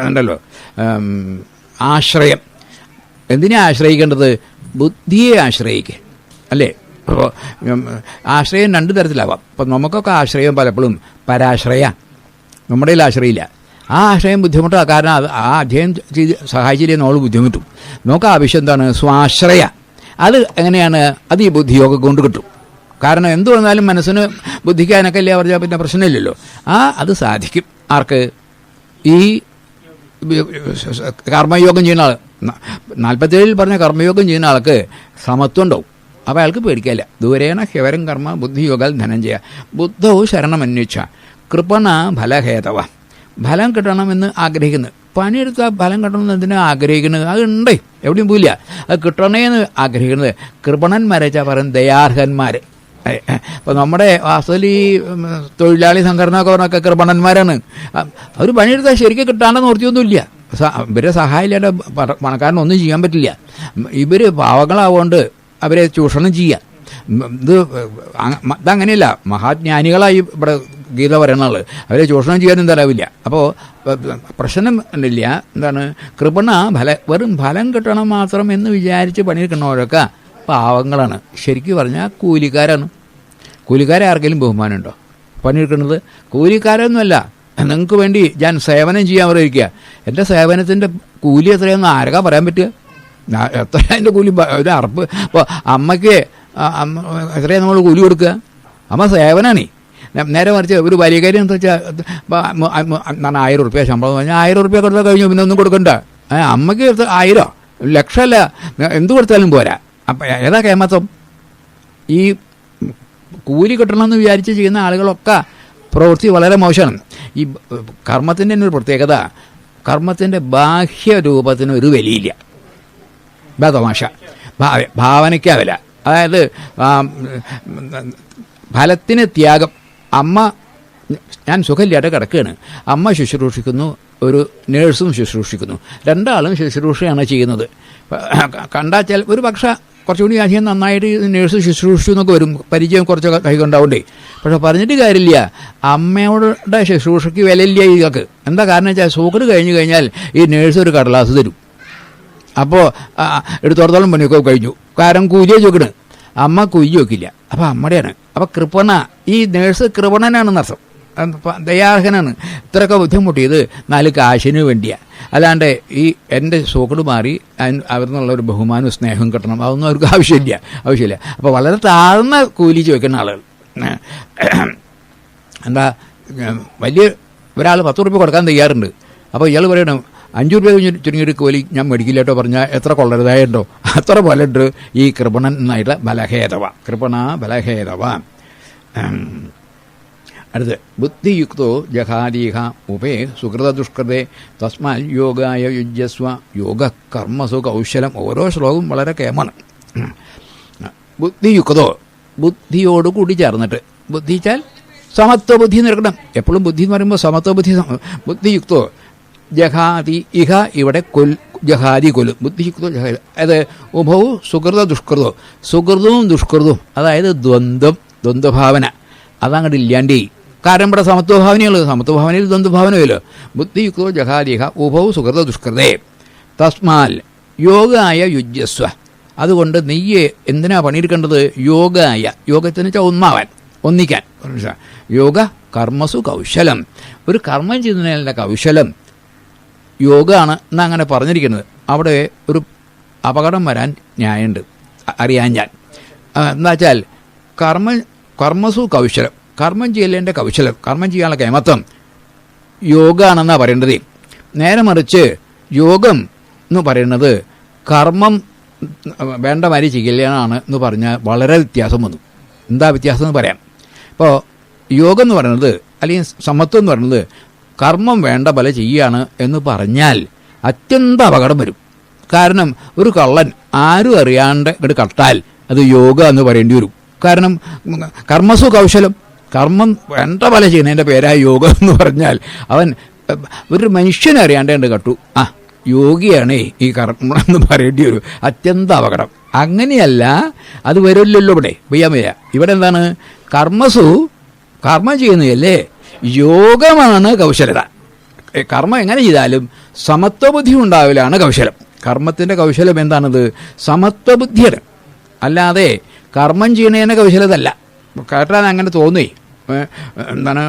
ഉണ്ടല്ലോ, ആശ്രയം. എന്തിനെ ആശ്രയിക്കേണ്ടത്? ബുദ്ധിയെ ആശ്രയിക്കുക അല്ലേ. അപ്പോൾ ആശ്രയം രണ്ട് തരത്തിലാവാം. അപ്പം നമുക്കൊക്കെ ആശ്രയം പലപ്പോഴും പരാശ്രയ, നമ്മുടെ ആശ്രയില്ല. ആ ആശ്രയം ബുദ്ധിമുട്ടാണ്. കാരണം ആ അധ്യയനം ചെയ്ത് സഹായിച്ചില്ലേ നമ്മൾ ബുദ്ധിമുട്ടും. നമുക്ക് ആവശ്യം എന്താണ്? സ്വാശ്രയ. അത് എങ്ങനെയാണ്? അത് ഈ ബുദ്ധിയോഗം കൊണ്ട് കിട്ടും. കാരണം എന്തു വന്നാലും മനസ്സിന് ബുദ്ധിക്കാനൊക്കെ ഇല്ല പറഞ്ഞാൽ പിന്നെ പ്രശ്നമില്ലല്ലോ. അത് സാധിക്കും. ആർക്ക്? ഈ കർമ്മയോഗം ചെയ്യുന്ന ആൾ, 47 പറഞ്ഞ കർമ്മയോഗം ചെയ്യുന്ന ആൾക്ക് സമത്വം ഉണ്ടാവും. അപ്പോൾ അയാൾക്ക് പേടിക്കില്ല. ദൂരേണ ഹ്യവരം കർമ്മ ബുദ്ധിയോഗാൽ ധനഞ്ജയ ബുദ്ധോ ശരണമന്വേഷ കൃപണ ഫലഹേതവ. ഫലം കിട്ടണമെന്ന് ആഗ്രഹിക്കുന്നത്, പണിയെടുത്താൽ ഫലം കിട്ടണമെന്ന് എന്തിനാ ആഗ്രഹിക്കുന്നത്? അത് ഉണ്ട്, എവിടെയും പോയില്ല. അത് കിട്ടണേന്ന് ആഗ്രഹിക്കുന്നത് കൃപണന്മാരെച്ചാൽ പറയും ദയാർഹന്മാർ. അപ്പോൾ നമ്മുടെ വാസ്തവത്തിൽ ഈ തൊഴിലാളി സംഘടനയൊക്കെ പറഞ്ഞൊക്കെ കൃപണന്മാരാണ്. അവർ പണിയെടുത്താൽ ശരിക്കും കിട്ടാണ്ടെന്ന് ഓർത്തിയൊന്നുമില്ല. ഇവരെ സഹായമില്ലാണ്ട് പണക്കാരനൊന്നും ചെയ്യാൻ പറ്റില്ല. ഇവർ പാവങ്ങളാവുകൊണ്ട് അവരെ ചൂഷണം ചെയ്യുക. ഇതങ്ങനെയല്ല. മഹാജ്ഞാനികളായി ഇവിടെ ഗീത പറയുന്നത്, അവരെ ചൂഷണം ചെയ്യാനും തരാവില്ല. അപ്പോൾ പ്രശ്നം ഇല്ല. എന്താണ്? കൃപണ വെറും ഫലം കിട്ടണം മാത്രം എന്ന് വിചാരിച്ച് പണിയെടുക്കുന്നവരൊക്കെ പാവങ്ങളാണ്. ശരിക്കും പറഞ്ഞാൽ കൂലിക്കാരാണ്. കൂലിക്കാരെ ആർക്കെങ്കിലും ബഹുമാനമുണ്ടോ? പണിയെടുക്കുന്നത് കൂലിക്കാരൊന്നുമല്ല. നിങ്ങൾക്ക് വേണ്ടി ഞാൻ സേവനം ചെയ്യാൻ പറയുക. എൻ്റെ സേവനത്തിൻ്റെ കൂലി എത്രയാണെന്ന് ആരൊക്കെ പറയാൻ പറ്റുക? എത്ര അതിൻ്റെ കൂലി? ഒരു അറപ്പ്. ഇപ്പോൾ അമ്മയ്ക്ക് എത്രയാണ് നമ്മൾ കൂലി കൊടുക്കുക? അമ്മ സേവനമാണ്. നേരെ മറിച്ച് ഒരു വലിയകാരി എന്താ വെച്ചാൽ 1000 റുപ്യ ശമ്പളം പറഞ്ഞാൽ 1000 റുപ്യ കൊടുത്താൽ കഴിഞ്ഞു, പിന്നെ ഒന്നും കൊടുക്കണ്ട. അമ്മയ്ക്ക് 1000 ലക്ഷമല്ല, എന്ത് കൊടുത്താലും പോരാ. അപ്പം ഏതാ കേമത്വം? ഈ കൂലി കിട്ടണമെന്ന് വിചാരിച്ച് ചെയ്യുന്ന ആളുകളൊക്കെ പ്രവൃത്തി വളരെ മോശമാണ്. ഈ കർമ്മത്തിൻ്റെ തന്നെ ഒരു പ്രത്യേകത, കർമ്മത്തിൻ്റെ ബാഹ്യരൂപത്തിന് ഒരു വിലയില്ല. തമാശ ഭാവനയ്ക്കാ വില. അതായത് ഫലത്തിന് ത്യാഗം. അമ്മ, ഞാൻ സുഖമില്ലാതെ കിടക്കുകയാണ്, അമ്മ ശുശ്രൂഷിക്കുന്നു, ഒരു നേഴ്സും ശുശ്രൂഷിക്കുന്നു. രണ്ടാളും ശുശ്രൂഷയാണ് ചെയ്യുന്നത്. കണ്ടാച്ചാൽ ഒരു പക്ഷേ കുറച്ചുകൂടി അധികം നന്നായിട്ട് നേഴ്സ് ശുശ്രൂഷിച്ചു എന്നൊക്കെ വരും, പരിചയം കുറച്ചൊക്കെ കൈകൊണ്ടാവണ്ടേ. പക്ഷെ പറഞ്ഞിട്ട് കാര്യമില്ല, അമ്മയുടെ ശുശ്രൂഷയ്ക്ക് വിലയില്ല ഇതൊക്കെ. എന്താ കാരണം വെച്ചാൽ സൂക്കട് കഴിഞ്ഞ് കഴിഞ്ഞാൽ ഈ നേഴ്സ് ഒരു കടലാസ് തരും. അപ്പോൾ എടുത്തോടത്തോളം പണിയൊക്കെ കഴിഞ്ഞു. കാരണം കൂലിയെ ചോക്കണ്, അമ്മ കുയ്യ് നോക്കില്ല. അപ്പോൾ അമ്മയുടെയാണ്. അപ്പോൾ കൃപണ, ഈ നേഴ്സ് കൃപണനാണെന്നർത്ഥം. ദയാർഹനാണ്. ഇത്രയൊക്കെ ബുദ്ധിമുട്ടിയത് 4 കാശിന് വേണ്ടിയാണ്. അല്ലാണ്ട് ഈ എൻ്റെ സൂക്കട് മാറി അവരിന്നുള്ള ഒരു ബഹുമാനവും സ്നേഹവും കിട്ടണം, അതൊന്നും അവർക്ക് ആവശ്യമില്ല. അപ്പോൾ വളരെ താഴ്ന്ന കൂലി ചോദിക്കുന്ന ആളുകൾ. എന്താ വലിയ ഒരാൾ 10 രൂപ കൊടുക്കാൻ തയ്യാറുണ്ട്. അപ്പോൾ ഇയാൾ പറയണം 5 രൂപ ചുരുങ്ങിയൊരു കൂലി ഞാൻ മേടിക്കില്ല കേട്ടോ പറഞ്ഞാൽ എത്ര കൊള്ളരുതായുണ്ടോ? അത്ര പോലെ ഉണ്ട് ഈ കൃപണൻ എന്നായിട്ടുള്ള കൃപണ ബലഹേതവ. അടുത്ത് ബുദ്ധിയുക്തോ ജഹാദീഹ ഉപേ സുഹൃതദുഷ്കൃതേ തസ്മാൽ യോഗായ യുജ്യസ്വ യോഗ കർമ്മസു കൗശലം. ഓരോ ശ്ലോകവും വളരെ കേമാണ്. ബുദ്ധിയുക്തോ, ബുദ്ധിയോടുകൂടി ചേർന്നിട്ട്. ബുദ്ധിച്ചാൽ സമത്വ ബുദ്ധി നിൽക്കണം. എപ്പോഴും ബുദ്ധി എന്ന് പറയുമ്പോൾ സമത്വ ബുദ്ധി. ബുദ്ധിയുക്തോ ജഹാദി ഇഹ, ഇവിടെ ജഹാദി കൊല്ലും. ബുദ്ധിയുക്തോ ജഹാദി, അതായത് ഉഭവും സുഹൃത ദുഷ്കൃതോ, സുഹൃതവും ദുഷ്കൃതവും, അതായത് ദ്വന്ദ്വഭാവന അതങ്ങോട്ട് ഇല്ലാണ്ടേ. കാരണം ഇവിടെ സമത്വഭാവനയുള്ളത്. സമത്വഭാവനയിൽ ദ്വന്ദ്വഭാവനയല്ലോ. ബുദ്ധിയുക്തോ ജഹാദിഹ ഉഭവും സുഹൃത ദുഷ്കൃതേ തസ്മാൽ യോഗായ യുജ്യസ്വ. അതുകൊണ്ട് നെയ്യ് എന്തിനാ പണിയെടുക്കേണ്ടത്? യോഗായ, യോഗത്തിന് വെച്ചാൽ ഒന്നിക്കാൻ. യോഗ കർമ്മസു കൗശലം. ഒരു കർമ്മം ചെയ്യുന്നതിൻ്റെ കൗശലം യോഗമാണ് എന്നങ്ങനെ പറഞ്ഞിരിക്കുന്നത്. അവിടെ ഒരു അപകടം വരാൻ ന്യായമുണ്ട്, അറിയാൻ ഞാൻ. എന്താ വെച്ചാൽ കർമ്മസു കൗശലം, കർമ്മം ചെയ്യലേൻ്റെ കൗശലം, കർമ്മം ചെയ്യാനുള്ള കേമത്വം യോഗമാണെന്നാണ് പറയേണ്ടത്. നേരെ മറിച്ച് യോഗം എന്ന് പറയുന്നത് കർമ്മം വേണ്ട മാതിരി ചെയ്യലാണ് എന്ന് പറഞ്ഞാൽ വളരെ വ്യത്യാസം വന്നു. എന്താ വ്യത്യാസം എന്ന് പറയാം. ഇപ്പോൾ യോഗം എന്ന് പറയുന്നത് അല്ലെങ്കിൽ സമത്വം എന്ന് പറയുന്നത് കർമ്മം വേണ്ട പോലെ ചെയ്യുകയാണ് എന്ന് പറഞ്ഞാൽ അത്യന്തം അപകടം വരും. കാരണം ഒരു കള്ളൻ ആരും അറിയാണ്ട് ഇങ്ങോട്ട് കട്ടാൽ അത് യോഗ എന്ന് പറയേണ്ടി വരും. കാരണം കർമ്മസു കൗശലം, കർമ്മം വേണ്ട പോലെ ചെയ്യുന്നതിൻ്റെ പേരായ യോഗം എന്ന് പറഞ്ഞാൽ അവൻ ഒരു മനുഷ്യനെ അറിയാണ്ട് കട്ടു, യോഗിയാണ് ഈ കർമ്മം എന്ന് പറയേണ്ടി വരും. അത്യന്തം അപകടം. അങ്ങനെയല്ല, അത് വരില്ലല്ലോ ഇവിടെ. ഇവിടെ എന്താണ്? കർമ്മം ചെയ്യുന്നതല്ലേ, യോഗമാണ് കൗശലത. കർമ്മം എങ്ങനെ ചെയ്താലും സമത്വബുദ്ധി ഉണ്ടാവില്ലാണ് കൗശലം. കർമ്മത്തിൻ്റെ കൗശലം എന്താണത്? സമത്വബുദ്ധിയാണ്. അല്ലാതെ കർമ്മം ചെയ്യണേനെ കൗശലതല്ല. കേട്ടാൻ അങ്ങനെ തോന്നി. എന്താണ്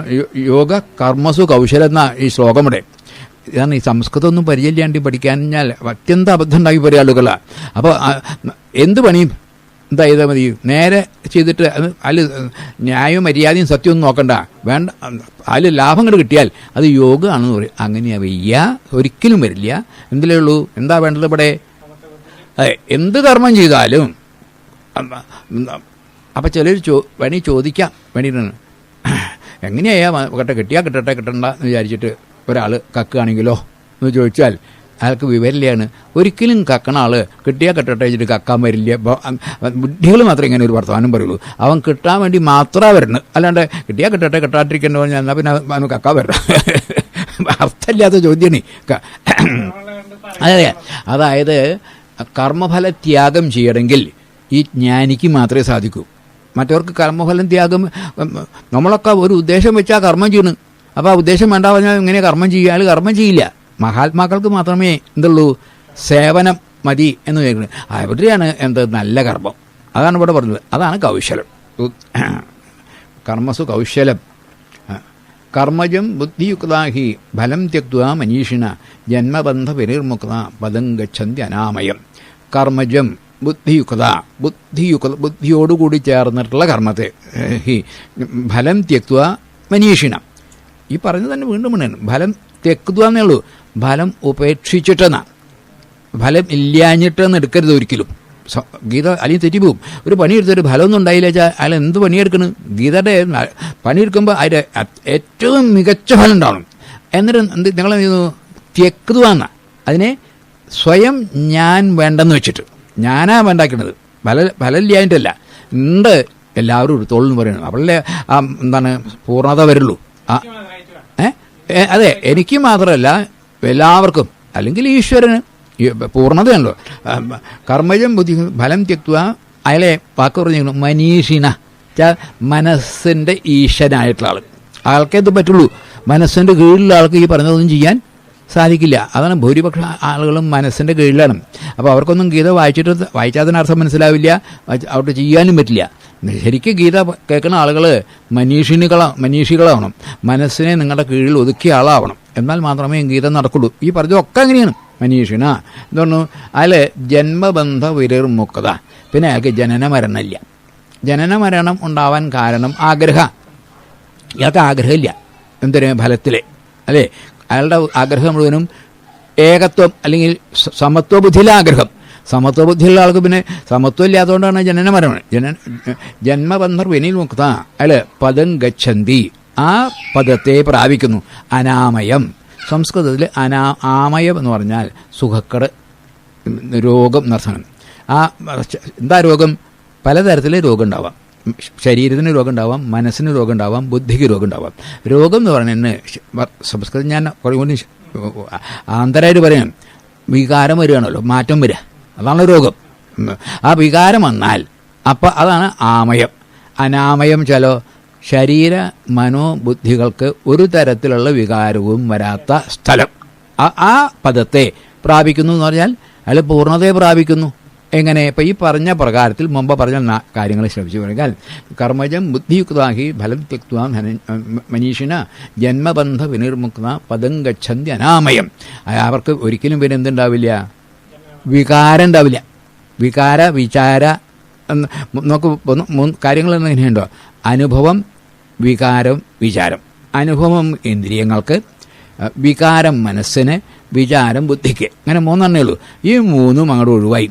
യോഗ കർമ്മസു കൗശലം എന്നാ ഈ ശ്ലോകം ഇവിടെ. ഇതാണ് ഈ സംസ്കൃതമൊന്നും പരിചയമില്ലാണ്ട് പഠിക്കാൻ അത്യന്തം അബദ്ധം ഉണ്ടാക്കി പോയ ആളുകളാണ്. അപ്പോൾ എന്ത് പണിയും എന്താ ചെയ്താൽ മതി, നേരെ ചെയ്തിട്ട് അതിൽ ന്യായവും മര്യാദയും സത്യമൊന്നും നോക്കണ്ട, വേണ്ട, അതിൽ ലാഭം കണ്ട് കിട്ടിയാൽ അത് യോഗമാണെന്ന് പറയും. അങ്ങനെയാ വയ്യ, ഒരിക്കലും വരില്ല. എന്തിലേ ഉള്ളൂ? എന്താ വേണ്ടത് ഇവിടെ? അതെ, എന്ത് കർമ്മം ചെയ്താലും. അപ്പം ചിലർ വേണമെങ്കിൽ ചോദിക്കാം, വേണ്ടിയിട്ടാണ് എങ്ങനെയാ കിട്ടട്ടെ കിട്ടണ്ട എന്ന് വിചാരിച്ചിട്ട് ഒരാൾ കക്കുകയാണെങ്കിലോ എന്ന് ചോദിച്ചാൽ അയാൾക്ക് വിവരില്ലാണ്. ഒരിക്കലും കക്കണ ആൾ കിട്ടിയാൽ കിട്ടട്ടെ വെച്ചിട്ട് കക്കാൻ വരില്ല. ബുദ്ധികൾ മാത്രമേ ഇങ്ങനെ ഒരു വർത്തമാനം പറയുള്ളൂ. അവൻ കിട്ടാൻ വേണ്ടി മാത്രമാണ് വരുന്നത്. അല്ലാണ്ട് കിട്ടിയാൽ കിട്ടട്ടെ കിട്ടാണ്ടിരിക്കേണ്ട പറഞ്ഞാൽ എന്നാൽ പിന്നെ അവന് കക്കാൻ വരണം. അർത്ഥമില്ലാത്ത ചോദ്യമാണ്. അതെ, അതായത് കർമ്മഫലത്യാഗം ചെയ്യണമെങ്കിൽ ഈ ജ്ഞാനിക്ക് മാത്രമേ സാധിക്കൂ. മറ്റവർക്ക് കർമ്മഫലം ത്യാഗം, നമ്മളൊക്കെ ഒരു ഉദ്ദേശം വെച്ചാൽ കർമ്മം ചെയ്യണം. അപ്പോൾ ആ ഉദ്ദേശം വേണ്ട പറഞ്ഞാൽ ഇങ്ങനെ കർമ്മം ചെയ്യുക, അയാൾ കർമ്മം ചെയ്യില്ല. മഹാത്മാക്കൾക്ക് മാത്രമേ എന്തുള്ളൂ? സേവനം മതി എന്ന് ചോദിക്കുന്നത്. അവിടെയാണ് എന്ത് നല്ല കർമ്മം. അതാണ് ഇവിടെ പറഞ്ഞത്. അതാണ് കൗശലം. കർമ്മസു കൗശലം. കർമ്മജം ബുദ്ധിയുക്താഹി ഫലം ത്യക്വാ മനീഷിണ ജന്മബന്ധ വിനിർമുക്ത പദം ഗച്ഛന്തി അനാമയം. കർമ്മജം ബുദ്ധിയോടുകൂടി ചേർന്നിട്ടുള്ള കർമ്മത്തെ ഫലം ത്യക്വാ മനീഷിണ. ഈ പറഞ്ഞത് തന്നെ വീണ്ടും വീണ്ടും ഫലം തെക്കുക എന്നേ ഉള്ളൂ. ഫലം ഉപേക്ഷിച്ചിട്ടെന്നാ, ഫലം ഇല്ലാഞ്ഞിട്ടെന്ന് എടുക്കരുത് ഒരിക്കലും. ഗീത അല്ലെങ്കിൽ തെറ്റിപ്പോവും. ഒരു പണിയെടുത്തൊരു ഫലമൊന്നും ഉണ്ടായില്ല വെച്ചാൽ അയാൾ എന്ത് പണിയെടുക്കണം? ഗീതയുടെ പണിയെടുക്കുമ്പോൾ അതിൻ്റെ ഏറ്റവും മികച്ച ഫലം ഉണ്ടാവണം. എന്നിട്ട് നിങ്ങൾ തെക്കുക എന്നാ, അതിനെ സ്വയം ഞാൻ വേണ്ടെന്ന് വെച്ചിട്ട്, ഞാനാ വേണ്ടാക്കുന്നത്, ഫലം ഇല്ലാഞ്ഞിട്ടല്ല. ഉണ്ട് എല്ലാവരും എടുത്തോളെന്ന് പറയണം. അവളെ എന്താണ് പൂർണ്ണത വരുള്ളൂ. അതെ, എനിക്ക് മാത്രമല്ല എല്ലാവർക്കും, അല്ലെങ്കിൽ ഈശ്വരന് പൂർണ്ണതയാണല്ലോ. കർമ്മജം ബുദ്ധി ഫലം ത്യക്തുക. അയാളെ വാക്ക് പറഞ്ഞു മനീഷിന, മനസ്സിൻ്റെ ഈശ്വരനായിട്ടുള്ള ആൾ. ആൾക്കേ ഇത് പറ്റുള്ളൂ. മനസ്സിൻ്റെ കീഴിലുള്ള ആൾക്ക് ഈ പറഞ്ഞതൊന്നും ചെയ്യാൻ സാധിക്കില്ല. അതാണ് ഭൂരിപക്ഷം ആളുകളും മനസ്സിൻ്റെ കീഴിലാണ്. അപ്പോൾ അവർക്കൊന്നും ഗീത വായിച്ചാൽ അർത്ഥം മനസ്സിലാവില്ല, അവിടെ ചെയ്യാനും പറ്റില്ല. ശരിക്കും ഗീത കേൾക്കുന്ന ആളുകൾ മനീഷികളാവണം, മനസ്സിനെ നിങ്ങളുടെ കീഴിൽ ഒതുക്കിയ ആളാവണം. എന്നാൽ മാത്രമേ ഗീത നടക്കുള്ളൂ. ഈ പറഞ്ഞതൊക്കെ അങ്ങനെയാണ്. മനീഷിന എന്താണ് അതിൽ ജന്മബന്ധ വിരർമുക്തത. പിന്നെ അയാൾക്ക് ജനന മരണമില്ല. ജനന മരണം ഉണ്ടാവാൻ കാരണം ഇയാൾക്ക് ആഗ്രഹമില്ല. എന്തിന്? ഫലത്തിൽ അല്ലേ? അയാളുടെ ആഗ്രഹം മുഴുവനും ഏകത്വം അല്ലെങ്കിൽ സമത്വ ബുദ്ധിയിലെ ആഗ്രഹം. സമത്വ ബുദ്ധിയുള്ള ആൾക്ക് പിന്നെ സമത്വം ഇല്ലാത്തതുകൊണ്ടാണ് ജനന മരണം. ജന്മബന്ധർ വിനിർമുക്ത. അയാൾ പദം ഗച്ഛന്തി, ആ പദത്തെ പ്രാപിക്കുന്നു. അനാമയം, സംസ്കൃതത്തിൽ ആമയം എന്ന് പറഞ്ഞാൽ സുഖക്കട്, രോഗം എന്നർത്ഥമാണ്. എന്താ രോഗം? പലതരത്തിലെ രോഗം ഉണ്ടാവാം. ശരീരത്തിന് രോഗം ഉണ്ടാവാം, മനസ്സിന് രോഗം ഉണ്ടാവാം, ബുദ്ധിക്ക് രോഗം ഉണ്ടാവാം. രോഗം എന്ന് പറയുന്നത് സംസ്കൃതം ഞാൻ കുറേ ആന്തരായിട്ട് പറയാം, വികാരം വരികയാണല്ലോ, മാറ്റം വരിക, അതാണ് രോഗം. ആ വികാരം വന്നാൽ അപ്പം അതാണ് ആമയം. അനാമയം ചിലോ ശരീര മനോബുദ്ധികൾക്ക് ഒരു തരത്തിലുള്ള വികാരവും വരാത്ത സ്ഥലം. ആ പദത്തെ പ്രാപിക്കുന്നു എന്ന് പറഞ്ഞാൽ അയാൾ പൂർണ്ണതയെ പ്രാപിക്കുന്നു. എങ്ങനെ? ഇപ്പം ഈ പറഞ്ഞ പ്രകാരത്തിൽ മുമ്പ് പറഞ്ഞ കാര്യങ്ങൾ ശ്രമിച്ചു പറഞ്ഞാൽ കർമ്മജം ബുദ്ധിയുക്താഹി ഫലം ത്യക്വാ മനീഷിന ജന്മബന്ധ വിനിർമുക്ത പദം ഗച്ഛന്തി അനാമയം. അവർക്ക് ഒരിക്കലും പിന്നെ എന്തുണ്ടാവില്ല? വികാരം ഉണ്ടാവില്ല. വിചാര നമുക്ക് മൂന്ന് കാര്യങ്ങൾ എങ്ങനെയുണ്ടോ? അനുഭവം, വികാരം, വിചാരം. അനുഭവം ഇന്ദ്രിയങ്ങൾക്ക്, വികാരം മനസ്സിന്, വിചാരം ബുദ്ധിക്ക്. അങ്ങനെ മൂന്നെണ്ണേ ഉള്ളൂ. ഈ മൂന്നും അങ്ങോട്ട് ഒഴിവായി.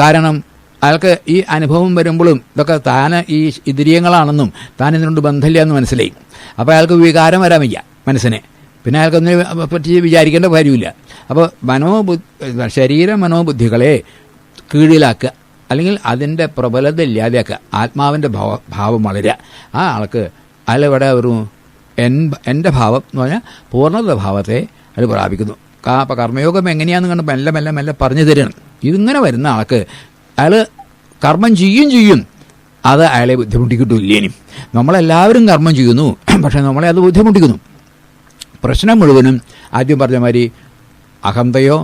കാരണം അയാൾക്ക് ഈ അനുഭവം വരുമ്പോഴും ഇതൊക്കെ താൻ ഈ ഇന്ദ്രിയങ്ങളാണെന്നും താൻ ഇതിനോട് ബന്ധമില്ല എന്ന് മനസ്സിലായി. അപ്പോൾ അയാൾക്ക് വികാരം വരാൻ വയ്യ മനസ്സിനെ. പിന്നെ അയാൾക്കൊന്നും പറ്റി വിചാരിക്കേണ്ട കാര്യമില്ല. അപ്പോൾ ശരീര മനോബുദ്ധികളെ കീഴിലാക്കുക, അല്ലെങ്കിൽ അതിൻ്റെ പ്രബലത ഇല്ലാതെയാക്കുക, ആത്മാവിൻ്റെ ഭാവം വളരുക. ആ ആൾക്ക് അയാളിവിടെ ഒരു എൻ്റെ ഭാവം എന്ന് പറഞ്ഞാൽ പൂർണ്ണത ഭാവത്തെ അത് പ്രാപിക്കുന്നു. അപ്പോൾ കർമ്മയോഗം എങ്ങനെയാണെന്ന് കണ്ട് മെല്ലെ മെല്ലെ മെല്ലെ പറഞ്ഞു തരികയാണ്. ഇതിങ്ങനെ വരുന്ന ആൾക്ക് അയാൾ കർമ്മം ചെയ്യും, അത് അയാളെ ബുദ്ധിമുട്ടിക്കിട്ടില്ലേനും. നമ്മളെല്ലാവരും കർമ്മം ചെയ്യുന്നു, പക്ഷേ നമ്മളെ അത് ബുദ്ധിമുട്ടിക്കുന്നു. പ്രശ്നം മുഴുവനും ആദ്യം പറഞ്ഞ മാതിരി അഹന്തയോ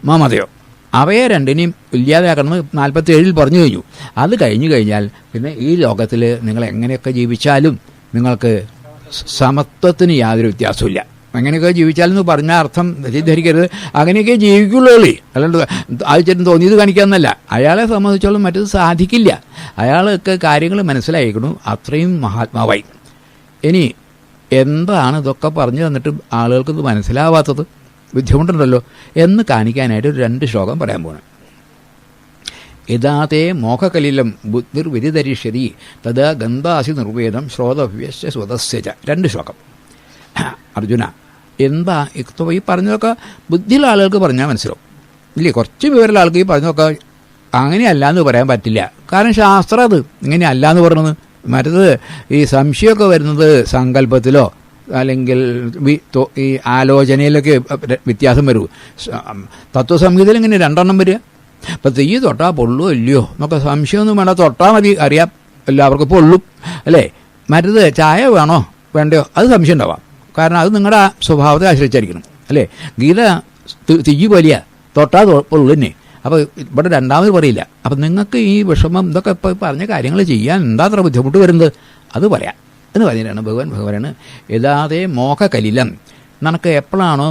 മമതയോ അവയെ രണ്ടിനെയും ഇല്ലാതാക്കണമെന്ന് 47 പറഞ്ഞു കഴിഞ്ഞു. അത് കഴിഞ്ഞു കഴിഞ്ഞാൽ പിന്നെ ഈ ലോകത്തിൽ നിങ്ങൾ എങ്ങനെയൊക്കെ ജീവിച്ചാലും നിങ്ങൾക്ക് സമത്വത്തിന് യാതൊരു വ്യത്യാസമില്ല. അങ്ങനെയൊക്കെ ജീവിച്ചാലെന്ന് പറഞ്ഞ അർത്ഥം തെറ്റിദ്ധരിക്കരുത്. അങ്ങനെയൊക്കെ ജീവിക്കുള്ളൂ. അല്ലാണ്ട് അത് ചേട്ടൻ തോന്നിയത് കാണിക്കാമെന്നല്ല. അയാളെ സംബന്ധിച്ചോളം മറ്റത് സാധിക്കില്ല. അയാൾക്ക് കാര്യങ്ങൾ മനസ്സിലായിക്കണു, അത്രയും മഹാത്മാവായി. ഇനി എന്താണ് ഇതൊക്കെ പറഞ്ഞു തന്നിട്ട് ആളുകൾക്കിത് മനസ്സിലാവാത്തത്, ബുദ്ധിമുട്ടുണ്ടല്ലോ എന്ന് കാണിക്കാനായിട്ട് ഒരു 2 ശ്ലോകം പറയാൻ പോകണം. യഥാതേ മോഹകലിലം ബുദ്ധിർ വ്യതിധരിഷ്യതി തഥാ ഗന്ധാസി നിർവേദം ശ്രോതവ്യസ്യ സ്വതസ്യച. 2 ശ്ലോകം. അർജുന, എന്താ ഈ പറഞ്ഞതൊക്കെ ബുദ്ധിയുള്ള ആളുകൾക്ക് പറഞ്ഞാൽ മനസ്സിലാവും ഇല്ലേ? കുറച്ച് വിവരമുള്ള ആൾക്ക് ഈ പറഞ്ഞതൊക്കെ അങ്ങനെയല്ല എന്ന് പറയാൻ പറ്റില്ല. കാരണം ശാസ്ത്രം അത് ഇങ്ങനെയല്ല എന്ന് പറഞ്ഞത്. മറ്റത് ഈ സംശയമൊക്കെ വരുന്നത് സങ്കല്പത്തിലോ അല്ലെങ്കിൽ ഈ ആലോചനയിലൊക്കെ വ്യത്യാസം വരൂ. തത്വസംഹിതയിൽ ഇങ്ങനെ 2 എണ്ണം വരിക. ഇപ്പം തീ തൊട്ടാൽ പൊള്ളോ ഇല്ലയോ എന്നൊക്കെ സംശയമൊന്നും വേണ്ട, തൊട്ടാൽ മതി, അറിയാം, എല്ലാവർക്കും പൊള്ളും അല്ലേ? മറ്റത് ചായ വേണോ വേണ്ടയോ അത് സംശയം ഉണ്ടാവാം. കാരണം അത് നിങ്ങളുടെ സ്വഭാവത്തെ ആശ്രയിച്ചായിരിക്കണം അല്ലേ? ഗീത തീ വലിയ തൊട്ടാൽ പൊള്ളു തന്നെ. അപ്പോൾ ഇവിടെ 2ാമത് പറയില്ല. അപ്പം നിങ്ങൾക്ക് ഈ വിഷമം ഇതൊക്കെ ഇപ്പോൾ പറഞ്ഞ കാര്യങ്ങൾ ചെയ്യാൻ എന്താ അത്ര ബുദ്ധിമുട്ട് വരുന്നത് അത് പറയാം എന്ന് പറഞ്ഞിട്ടാണ് ഭഗവാനാണ് യഥാതേ മോഹകലിലം. നിനക്ക് എപ്പോഴാണോ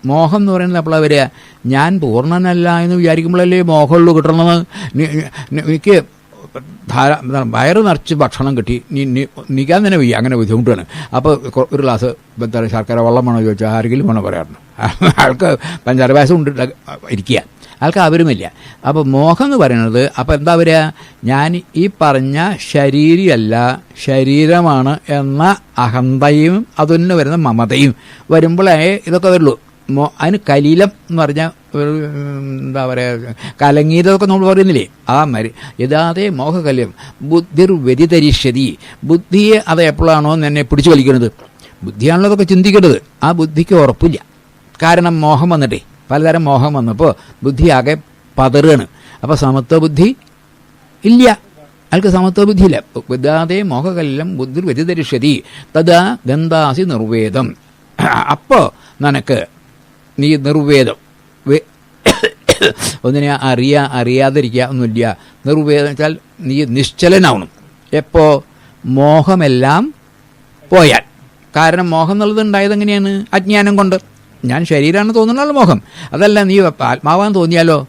മോഹം എന്ന് പറയുന്നത് എപ്പോഴാണ് വരിക? ഞാൻ പൂർണ്ണനല്ല എന്ന് വിചാരിക്കുമ്പോഴല്ലേ മോഹമുള്ളൂ കിട്ടണമെന്ന്. എനിക്ക് വയറ് നിറച്ച് ഭക്ഷണം കിട്ടി, നിൽക്കാൻ തന്നെ വയ്യ, അങ്ങനെ ബുദ്ധിമുട്ടാണ്. അപ്പോൾ ഒരു ഗ്ലാസ് ശർക്കര വെള്ളം വേണോ ചോദിച്ചാൽ ആരെങ്കിലും വേണോ പറയാറുണ്ട്. ആൾക്ക് പഞ്ചാര പായസം കൊണ്ട് ഇരിക്കുക, ആൾക്ക് അവരുമില്ല. അപ്പോൾ മോഹം എന്ന് പറയുന്നത് അപ്പോൾ എന്താ വരിക? ഞാൻ ഈ പറഞ്ഞ ശരീരമല്ല, ശരീരമാണ് എന്ന അഹന്തയും അതിന് വരുന്ന മമതയും വരുമ്പോഴേ ഇതൊക്കെ വരുള്ളൂ. അതിന് കലീലം എന്ന് പറഞ്ഞാൽ എന്താ പറയുക, കലങ്ങീതൊക്കെ നമ്മൾ പറയുന്നില്ലേ, ആ യഥാതേ മോഹകല്യം ബുദ്ധിർ വ്യതിധരിഷ്യതി. ബുദ്ധിയെ അത് എപ്പോഴാണോ എന്നെ പിടിച്ചു വലിക്കുന്നത്, ബുദ്ധിയാണല്ലോ അതൊക്കെ ചിന്തിക്കേണ്ടത്. ആ ബുദ്ധിക്ക് ഉറപ്പില്ല. കാരണം മോഹം വന്നിട്ടേ, പലതരം മോഹം വന്നപ്പോൾ ബുദ്ധി ആകെ പതറുകയാണ്. അപ്പോൾ സമത്വ ബുദ്ധി ഇല്ല, അയാൾക്ക് സമത്വ ബുദ്ധിയില്ല. യഥാതേ മോഹകല്യം ബുദ്ധിർ വ്യതിധരിഷ്യതി തഥാ ഗന്ധാസി നിർവേദം. അപ്പോൾ നിനക്ക് നീ നിർവേദം ഒന്നിനെ അറിയാതിരിക്കുക ഒന്നുമില്ല. നിർവേദം വെച്ചാൽ നീ നിശ്ചലനാവണം. എപ്പോൾ? മോഹമെല്ലാം പോയാൽ. കാരണം മോഹം എന്നുള്ളത് ഉണ്ടായത് എങ്ങനെയാണ്? അജ്ഞാനം കൊണ്ട്. ഞാൻ ശരീരമാണ് തോന്നുന്നുള്ള മോഹം. അതല്ല, നീ ആത്മാവാൻ തോന്നിയാലോ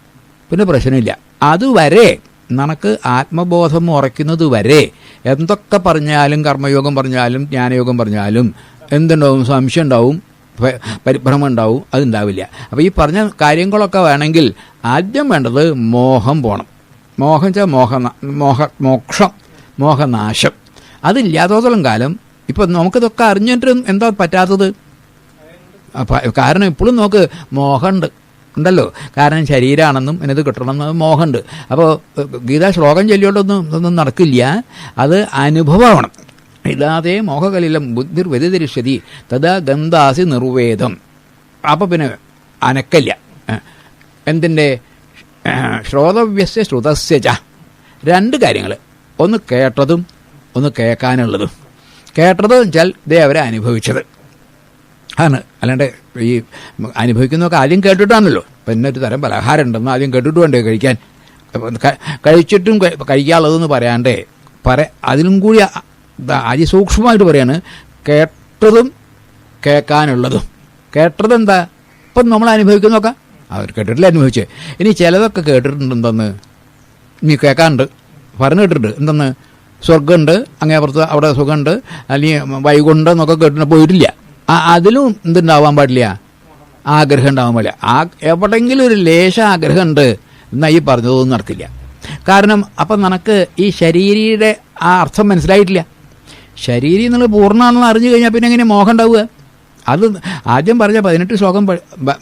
പിന്നെ പ്രശ്നമില്ല. അതുവരെ നിനക്ക് ആത്മബോധം ഉറയ്ക്കുന്നത് വരെ എന്തൊക്കെ പറഞ്ഞാലും, കർമ്മയോഗം പറഞ്ഞാലും ജ്ഞാനയോഗം പറഞ്ഞാലും എന്തുണ്ടാവും? സംശയം ഉണ്ടാവും, പരിഭ്രമം ഉണ്ടാവും, അതുണ്ടാവില്ല. അപ്പോൾ ഈ പറഞ്ഞ കാര്യങ്ങളൊക്കെ വേണമെങ്കിൽ ആദ്യം വേണ്ടത് മോഹം പോകണം. മോഹം വെച്ചാൽ മോക്ഷം, മോഹനാശം. അതില്ലാത്തോളം കാലം ഇപ്പം നമുക്കിതൊക്കെ അറിഞ്ഞിട്ടും എന്താ പറ്റാത്തത്? കാരണം ഇപ്പോഴും നമുക്ക് മോഹമുണ്ട് ഉണ്ടല്ലോ. കാരണം ശരീരമാണെന്നും എന്നത് കിട്ടണമെന്ന് മോഹമുണ്ട്. അപ്പോൾ ഗീതാ ശ്ലോകം ചൊല്ലിയോണ്ടൊന്നും നടക്കില്ല. അത് അനുഭവമാണ്. ഇല്ലാതെ മോഹകലിലം ബുദ്ധിർ വ്യതിരിഷ്യതി തഥാ ഗന്ധാസി നിർവേദം. അപ്പം പിന്നെ അനക്കല്ല. എന്തിൻ്റെ? ശ്രോതവ്യസ്യ ശ്രുതസ്യ ച. രണ്ട് കാര്യങ്ങൾ. ഒന്ന് കേട്ടതും ഒന്ന് കേൾക്കാനുള്ളതും. കേട്ടത് വെച്ചാൽ ദേ അവരെ അനുഭവിച്ചത് ആണ്. അല്ലാണ്ട് ഈ അനുഭവിക്കുന്നതൊക്കെ ആദ്യം കേട്ടിട്ടാണല്ലോ. പിന്നെ ഒരു തരം പലഹാരം ഉണ്ടെന്ന് ആദ്യം കേട്ടിട്ട് വേണ്ടേ കഴിക്കാൻ. കഴിച്ചിട്ടും കഴിക്കാനുള്ളതെന്ന് പറയാണ്ടേ അതിലും കൂടി അതിസൂക്ഷ്മമായിട്ട് പറയാണ് കേട്ടതും കേൾക്കാനുള്ളതും. കേട്ടതെന്താ? ഇപ്പം നമ്മൾ അനുഭവിക്കുന്നതൊക്കെ അവർ കേട്ടിട്ടില്ല, അനുഭവിച്ചേ. ഇനി ചിലതൊക്കെ കേട്ടിട്ടുണ്ടെന്ന് നീ കേൾക്കാനുണ്ട്, പറഞ്ഞു കേട്ടിട്ടുണ്ട്. എന്തെന്ന്? സ്വർഗ്ഗമുണ്ട്, അങ്ങേ അപ്പുറത്ത് അവിടെ സുഖമുണ്ട്, അല്ലെങ്കിൽ വൈകുണ്ഠം എന്നൊക്കെ കേട്ടിട്ട് പോയിട്ടില്ല. അതിലും എന്തുണ്ടാവാൻ പാടില്ല? ആഗ്രഹം ഉണ്ടാവാൻ പാടില്ല. എവിടെയെങ്കിലും ഒരു ലേശ ആഗ്രഹമുണ്ട് എന്നാൽ ഈ പറഞ്ഞതൊന്നും നടക്കില്ല. കാരണം അപ്പം നിനക്ക് ഈ ശരീരിയുടെ ആ അർത്ഥം മനസ്സിലായിട്ടില്ല. ശരീരം എന്നുള്ളത് പൂർണ്ണമാണെന്ന് അറിഞ്ഞു കഴിഞ്ഞാൽ പിന്നെ എങ്ങനെ മോഹം ഉണ്ടാവുക? അത് ആദ്യം പറഞ്ഞ 18 ശ്ലോകം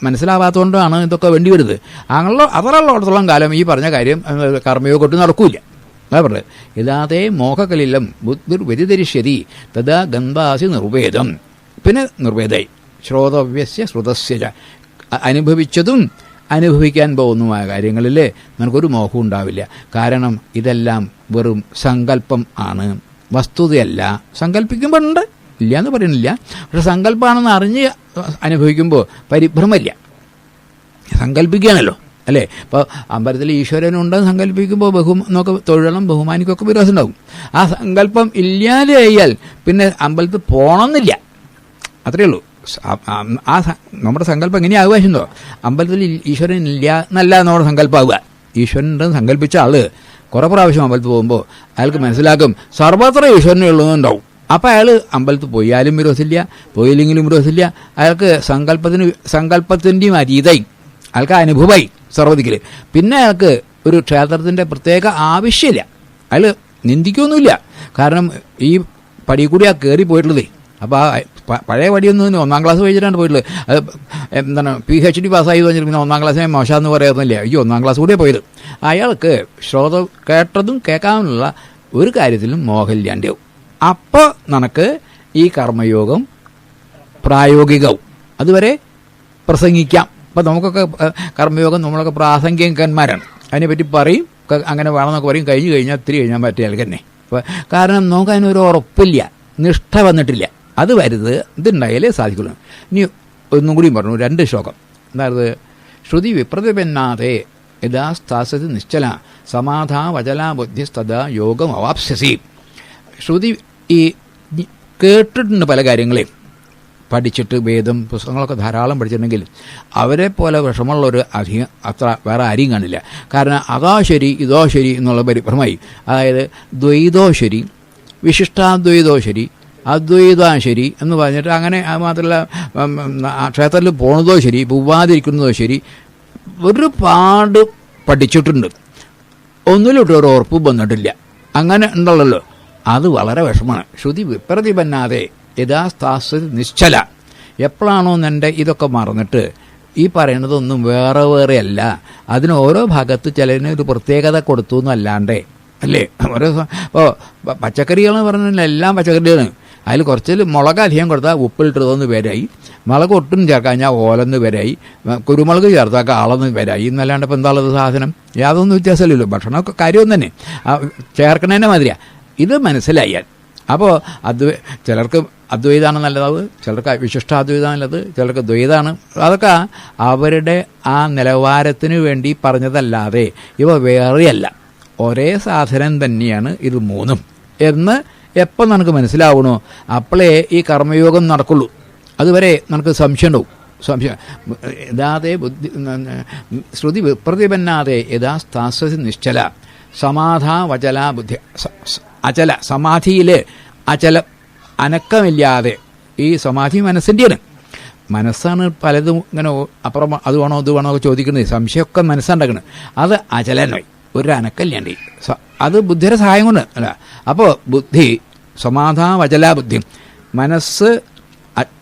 മനസ്സിലാവാത്തതുകൊണ്ടാണ് ഇതൊക്കെ വേണ്ടി വരുന്നത്. അങ്ങനെ അതറുള്ളടത്തോളം കാലം ഈ പറഞ്ഞ കാര്യം കർമ്മയോഗം കൊണ്ട് നടക്കൂല. അതാ പറഞ്ഞത്. ഇല്ലാതെ മോഹകലിലം ബുദ്ധിർ വ്യതിരിഷ്യതി തഥാ ഗന്ധാസി നിർവേദം. പിന്നെ നിർവേദായി ശ്രോതവ്യസ്യ ശ്രുതസ്യ. അനുഭവിച്ചതും അനുഭവിക്കാൻ പോകുന്നതുമായ കാര്യങ്ങളിൽ നമുക്കൊരു മോഹവും ഉണ്ടാവില്ല. കാരണം ഇതെല്ലാം വെറും സങ്കല്പം ആണ്, വസ്തുതയല്ല. സങ്കല്പിക്കുമ്പോഴുണ്ട്, ഇല്ല എന്ന് പറയുന്നില്ല. പക്ഷെ സങ്കല്പമാണെന്ന് അറിഞ്ഞ് അനുഭവിക്കുമ്പോൾ പരിഭ്രമമില്ല. സങ്കല്പിക്കുകയാണല്ലോ അല്ലേ? ഇപ്പോൾ അമ്പലത്തിൽ ഈശ്വരനുണ്ടെന്ന് സങ്കല്പിക്കുമ്പോൾ നമുക്ക് തൊഴണം, ബഹുമാനിക്കൊക്കെ വിരോധം ഉണ്ടാവും. ആ സങ്കല്പം ഇല്ലാതെയായാൽ പിന്നെ അമ്പലത്തിൽ പോകണമെന്നില്ല. അത്രയേ ഉള്ളൂ. നമ്മുടെ സങ്കല്പം എങ്ങനെയാകുക വെച്ചോ? അമ്പലത്തിൽ ഈശ്വരൻ ഇല്ല എന്നല്ല നമ്മുടെ സങ്കല്പമാവുക. ഈശ്വരനുണ്ടെന്ന് സങ്കല്പിച്ച ആള് കുറേ പ്രാവശ്യം അമ്പലത്തിൽ പോകുമ്പോൾ അയാൾക്ക് മനസ്സിലാക്കും സർവത്ര ഈശ്വരനെ ഉള്ളതുണ്ടാവും. അപ്പം അയാൾ അമ്പലത്തിൽ പോയാലും വിരോധമില്ല, പോയില്ലെങ്കിലും വിരോധമില്ല. അയാൾക്ക് സങ്കല്പത്തിൻ്റെയും അതീതായി, അയാൾക്ക് അനുഭവമായി സർവ്വതിക്കൽ. പിന്നെ അയാൾക്ക് ഒരു ക്ഷേത്രത്തിൻ്റെ പ്രത്യേക ആവശ്യമില്ല. അയാൾ നിന്ദിക്കൊന്നുമില്ല. കാരണം ഈ പടി കൂടിയാണ് കയറി പോയിട്ടുള്ളത്. അപ്പോൾ ആ പഴയ പടിയൊന്നും 1-ാം ക്ലാസ് കഴിഞ്ഞിട്ടാണ് പോയിട്ടുള്ളത്. അത് എന്താണ് PhD പാസ്സായി കഴിഞ്ഞിട്ട് പിന്നെ 1-ാം ക്ലാസ്സിനെ മോശമെന്ന് പറയുന്നില്ല. ഈ 1-ാം ക്ലാസ് കൂടിയാണ് പോയത്. അയാൾക്ക് കേട്ടതും കേൾക്കാനുള്ള ഒരു കാര്യത്തിലും മോഹമില്ലാണ്ടാവും. അപ്പോൾ നമുക്ക് ഈ കർമ്മയോഗം പ്രായോഗികവും. അതുവരെ പ്രസംഗിക്കാം. അപ്പം നമുക്കൊക്കെ കർമ്മയോഗം നമ്മളൊക്കെ പ്രാസംഗികന്മാരാണ്. അതിനെപ്പറ്റി പറയും, അങ്ങനെ വേണമെന്നൊക്കെ പറയും. കഴിഞ്ഞ് കഴിഞ്ഞാൽ ഒത്തിരി കഴിഞ്ഞാൽ പറ്റിയ ആൾക്ക് തന്നെ. കാരണം നമുക്ക് അതിനൊരു ഉറപ്പില്ല, നിഷ്ഠ വന്നിട്ടില്ല. അത് വരുത്, ഇതുണ്ടായാലേ സാധിക്കുള്ളൂ. ഇനി ഒന്നും കൂടിയും പറഞ്ഞു 2 ശ്ലോകം. അതായത് ശ്രുതി വിപ്രതിപന്നാതെ യഥാ സ്ഥാസതി നിശ്ചല സമാധാ വചലാ ബുദ്ധിസ്തദാ യോഗം അവാപ്സ്യസി. ശ്രുതി ഈ കേട്ടിട്ടുണ്ട് പല കാര്യങ്ങളെയും, പഠിച്ചിട്ട് വേദം പുസ്തകങ്ങളൊക്കെ ധാരാളം പഠിച്ചിട്ടുണ്ടെങ്കിൽ അവരെ പോലെ വിഷമമുള്ളൊരു അധികം അത്ര വേറെ ആരെയും കാണില്ല. കാരണം അതാ ശരി ഇതോ ശരി എന്നുള്ള പരിഭ്രമായി. അതായത് ദ്വൈതോ ശരി, വിശിഷ്ടാദ്വൈതോ ശരി, അദ്വൈതാ ശരി എന്ന് പറഞ്ഞിട്ട് അങ്ങനെ മാത്രമല്ല ക്ഷേത്രത്തിൽ പോണതോ ശരി, പോവാതിരിക്കുന്നതോ ശരി, ഒരുപാട് പഠിച്ചിട്ടുണ്ട്. ഒന്നിലോട്ട് ഒരു ഉറപ്പ് വന്നിട്ടില്ല. അങ്ങനെ ഉണ്ടല്ലോ, അത് വളരെ വിഷമമാണ്. ശ്രുതി വിപ്രതിപന്നാതെ യഥാസ്ഥാസ്തി നിശ്ചല. എപ്പോഴാണോ എൻ്റെ ഇതൊക്കെ മറന്നിട്ട് ഈ പറയുന്നതൊന്നും വേറെ വേറെ അല്ല, അതിന് ഓരോ ഭാഗത്ത് ചിലതിന് ഒരു പ്രത്യേകത കൊടുത്തു എന്നല്ലാണ്ടേ അല്ലേ? ഓരോ ഇപ്പോൾ പച്ചക്കറികളെന്ന് പറഞ്ഞാൽ എല്ലാം പച്ചക്കറിയാണ്. അതിൽ കുറച്ച് മുളക് അധികം കൊടുത്താൽ ഉപ്പിലിട്ടതെന്ന് പേരായി, മുളക് ഒട്ടും ചേർക്കാഞ്ഞാൽ ഓലെന്ന് പേരായി, കുരുമുളക് ചേർത്താൽ കാളെന്ന് പേരായി. എന്നല്ലാണ്ട് ഇപ്പം എന്താണുള്ളത് സാധനം? യാതൊന്നും വ്യത്യാസമില്ലല്ലോ. ഭക്ഷണമൊക്കെ കാര്യമൊന്നും തന്നെ ചേർക്കണേൻ്റെ മാതിരിയാണ്. ഇത് മനസ്സിലായാൽ അപ്പോൾ ചിലർക്ക് അദ്വൈതമാണ് നല്ലത്, ചിലർക്ക് വിശിഷ്ടാദ്വൈതമാണ് നല്ലത്, ചിലർക്ക് ദ്വൈതമാണ്. അതൊക്കെ അവരുടെ ആ നിലവാരത്തിന് വേണ്ടി പറഞ്ഞതല്ലാതെ ഇവ വേറെയല്ല, ഒരേ സാധനം തന്നെയാണ് ഇത് മൂന്നും എന്ന് എപ്പം നമുക്ക് മനസ്സിലാവണോ അപ്പോഴേ ഈ കർമ്മയോഗം നടക്കുള്ളൂ. അതുവരെ നമുക്ക് സംശയം ഉണ്ടാവും. യഥാതെ ബുദ്ധി ശ്രുതി വിപ്രതിപന്നാതെ യഥാ സ്ഥാസ്യസി നിശ്ചല സമാധാ വചല ബുദ്ധി അചല. സമാധിയിൽ അചല അനക്കമില്ലാതെ, ഈ സമാധി മനസ്സിൻ്റെയാണ്. മനസ്സാണ് പലതും ഇങ്ങനെ അപ്പുറം അത് വേണോ ഇത് വേണോ ചോദിക്കുന്നത്, സംശയമൊക്കെ മനസ്സുണ്ടാക്കുന്നത്. അത് അചലനായി ഒരു അനക്കല്ലാണ്ട് അത് ബുദ്ധിയുടെ സഹായം കൊണ്ട് അല്ല. അപ്പോൾ ബുദ്ധി സമാധാ വചല ബുദ്ധി, മനസ്സ്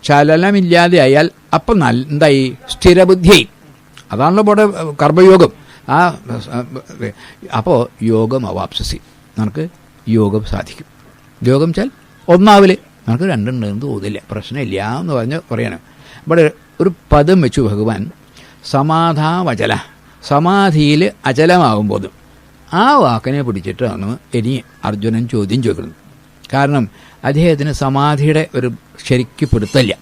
ചലനമില്ലാതെ ആയാൽ അപ്പം എന്തായി സ്ഥിരബുദ്ധിയായി. അതാണല്ലോ ഇവിടെ കർമ്മയോഗം. അപ്പോൾ യോഗം അവാപ്സസി, നമുക്ക് യോഗം സാധിക്കും. യോഗം വെച്ചാൽ ഒന്നാവില് നമുക്ക് രണ്ടുണ്ടെന്ന് തോന്നില്ല, പ്രശ്നമില്ല എന്ന് പറയണം. ഇവിടെ ഒരു പദം വെച്ചു ഭഗവാൻ, സമാധാവചല, സമാധിയിൽ അചലമാകുമ്പോൾ ആ വാക്കിനെ പിടിച്ചിട്ടാണ് ഇനി അർജുനൻ ചോദ്യം ചോദിക്കുന്നത്. കാരണം അദ്ദേഹത്തിന് സമാധിയുടെ ഒരു ശരിക്ക് പിടുത്തല്ല.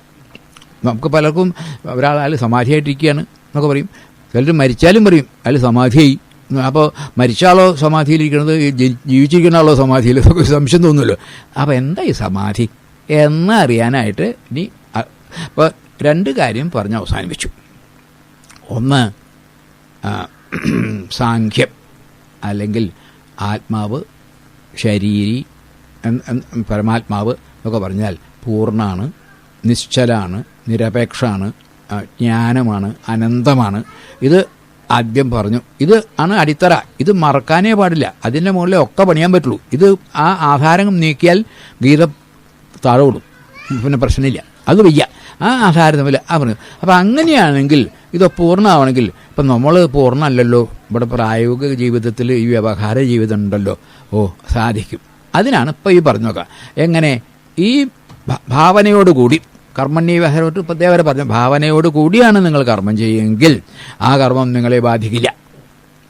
നമുക്ക് പലർക്കും ഒരാൾ സമാധിയായിട്ടിരിക്കുകയാണ് എന്നൊക്കെ പറയും, ചിലർ മരിച്ചാലും പറയും അയാൾ സമാധിയായി. അപ്പോൾ മരിച്ചാളോ സമാധിയിലിരിക്കുന്നത്, ജീവിച്ചിരിക്കുന്ന ആളോ സമാധിയിൽ, സംശയം തോന്നുമല്ലോ. അപ്പോൾ എന്താ ഈ സമാധി എന്നറിയാനായിട്ട് ഇനി ഇപ്പോൾ രണ്ട് കാര്യം പറഞ്ഞ് അവസാനിപ്പിച്ചു. ഒന്ന് സാഖ്യം, അല്ലെങ്കിൽ ആത്മാവ്, ശരീരി, പരമാത്മാവ് എന്നൊക്കെ പറഞ്ഞാൽ പൂർണ്ണമാണ്, നിശ്ചലാണ്, നിരപേക്ഷമാണ്, ജ്ഞാനമാണ്, അനന്തമാണ്. ഇത് ആദ്യം പറഞ്ഞു. ഇത് ആണ് അടിത്തറ. ഇത് മറക്കാനേ പാടില്ല. അതിൻ്റെ മുകളിൽ ഒക്കെ പണിയാൻ പറ്റുള്ളൂ. ഇത് ആ ആധാരം നീക്കിയാൽ ഗീത താഴെ വിടും, പിന്നെ പ്രശ്നമില്ല. അത് വയ്യ, ആ ആധാരം തമ്മിൽ ആ പറഞ്ഞു. അപ്പം അങ്ങനെയാണെങ്കിൽ ഇത് പൂർണ്ണമാണെങ്കിൽ, ഇപ്പം നമ്മൾ പൂർണ്ണമല്ലല്ലോ. ഇവിടെ പ്രായോഗിക ജീവിതത്തിൽ ഈ വ്യവഹാര ജീവിതം ഉണ്ടല്ലോ. സാധിക്കും. അതിനാണ് ഇപ്പം ഈ പറഞ്ഞു നോക്കാം. എങ്ങനെ ഈ ഭാവനയോടുകൂടി കർമ്മണ്യവഹരോട്ട് പ്രത്യേകം പറഞ്ഞ ഭാവനയോട് കൂടിയാണ് നിങ്ങൾ കർമ്മം ചെയ്യുമെങ്കിൽ ആ കർമ്മം നിങ്ങളെ ബാധിക്കില്ല,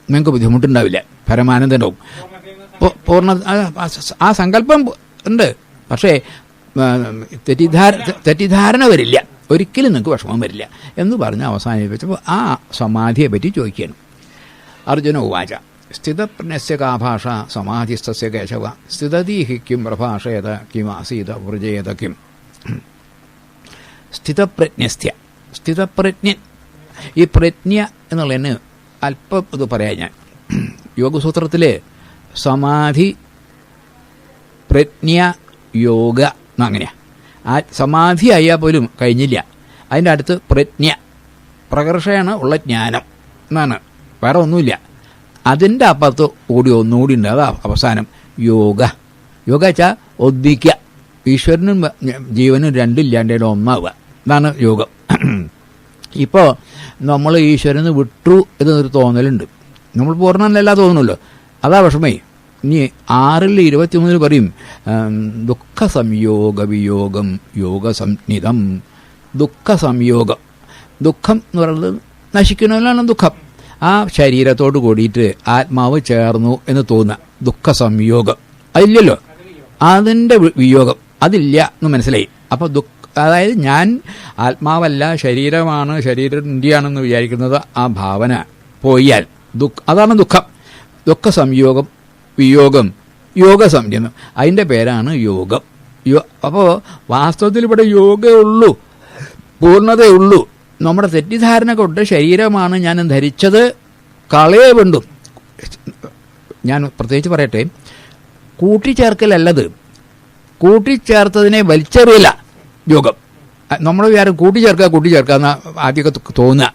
നിങ്ങൾക്ക് ബുദ്ധിമുട്ടുണ്ടാവില്ല, പരമാനന്ദം ഉണ്ടാവും. പൂർണ്ണ ആ സങ്കല്പം ഉണ്ട്, പക്ഷേ തെറ്റിദ്ധാരണ വരില്ല, ഒരിക്കലും നിങ്ങൾക്ക് വിഷമം വരില്ല എന്ന് പറഞ്ഞ് അവസാനിപ്പിച്ചപ്പോൾ ആ സമാധിയെ പറ്റി ചോദിക്കുകയാണ്. അർജുന ഉവാച സ്ഥിതപ്രജ്ഞസ്യ കാ ഭാഷ സമാധിസ്ഥസ്യ കേശവ സ്ഥിതതീഹി കിം പ്രഭാഷയത കിമാസീത വൃജയത കിം. സ്ഥിതപ്രജ്ഞസ്യ, സ്ഥിതപ്രജ്ഞൻ. ഈ പ്രജ്ഞ എന്നുള്ളതിന് അല്പം ഇത് പറയാം ഞാൻ. യോഗസൂത്രത്തിൽ സമാധി, പ്രജ്ഞ, യോഗ അങ്ങനെയാണ്. ആ സമാധി ആയാൽ പോലും കഴിഞ്ഞില്ല, അതിൻ്റെ അടുത്ത് പ്രജ്ഞ, പ്രകർഷയാണ് ഉള്ള ജ്ഞാനം എന്നാണ്, വേറെ ഒന്നുമില്ല. അതിൻ്റെ അപ്പുറത്ത് ഒന്നുകൂടി ഉണ്ട്, അതാ അവസാനം യോഗ. യോഗ വെച്ചാൽ ഒന്നിക്കുക, ഈശ്വരനും ജീവനും രണ്ടില്ലാണ്ടേലും ഒന്നാവുക, ഇതാണ് യോഗം. ഇപ്പോൾ നമ്മൾ ഈശ്വരന് വിട്ടു എന്നൊരു തോന്നലുണ്ട്. നമ്മൾ പൂർണ്ണമല്ല തോന്നുന്നല്ലോ, അതാ വിഷമേ. ഇനി 6:23 പറയും ദുഃഖ സംയോഗ വിയോഗം യോഗസംനിധം. ദുഃഖ സംയോഗം, ദുഃഖം എന്ന് പറയുന്നത് നശിക്കുന്നതിലാണ് ദുഃഖം. ആ ശരീരത്തോട് കൂടിയിട്ട് ആത്മാവ് ചേർന്നു എന്ന് തോന്നുക, ദുഃഖ സംയോഗം. അതില്ലല്ലോ, അതിൻ്റെ വിയോഗം അതില്ല എന്ന് മനസ്സിലായി. അപ്പോൾ അതായത് ഞാൻ ആത്മാവല്ല, ശരീരമാണ്, ശരീരത്തിൻ്റെയാണെന്ന് വിചാരിക്കുന്നത് ആ ഭാവന പോയാൽ അതാണ് ദുഃഖം. ദുഃഖ സംയോഗം വിയോഗം യോഗസംജ്ഞം, അതിൻ്റെ പേരാണ് യോഗം. അപ്പോൾ വാസ്തവത്തിൽ ഇവിടെ യോഗേ ഉള്ളൂ, പൂർണ്ണതയുള്ളൂ. നമ്മുടെ തെറ്റിദ്ധാരണ കൊണ്ട് ശരീരമാണ് ഞാൻ ധരിച്ചത് കളയേ വേണ്ടു. ഞാൻ പ്രത്യേകിച്ച് പറയട്ടെ, കൂട്ടിച്ചേർക്കലല്ലത്, കൂട്ടിച്ചേർത്തതിനെ വലിച്ചെറിയില്ല യോഗം. നമ്മൾ വിചാരം കൂട്ടിച്ചേർക്കുക എന്ന ആദ്യമൊക്കെ തോന്നുക.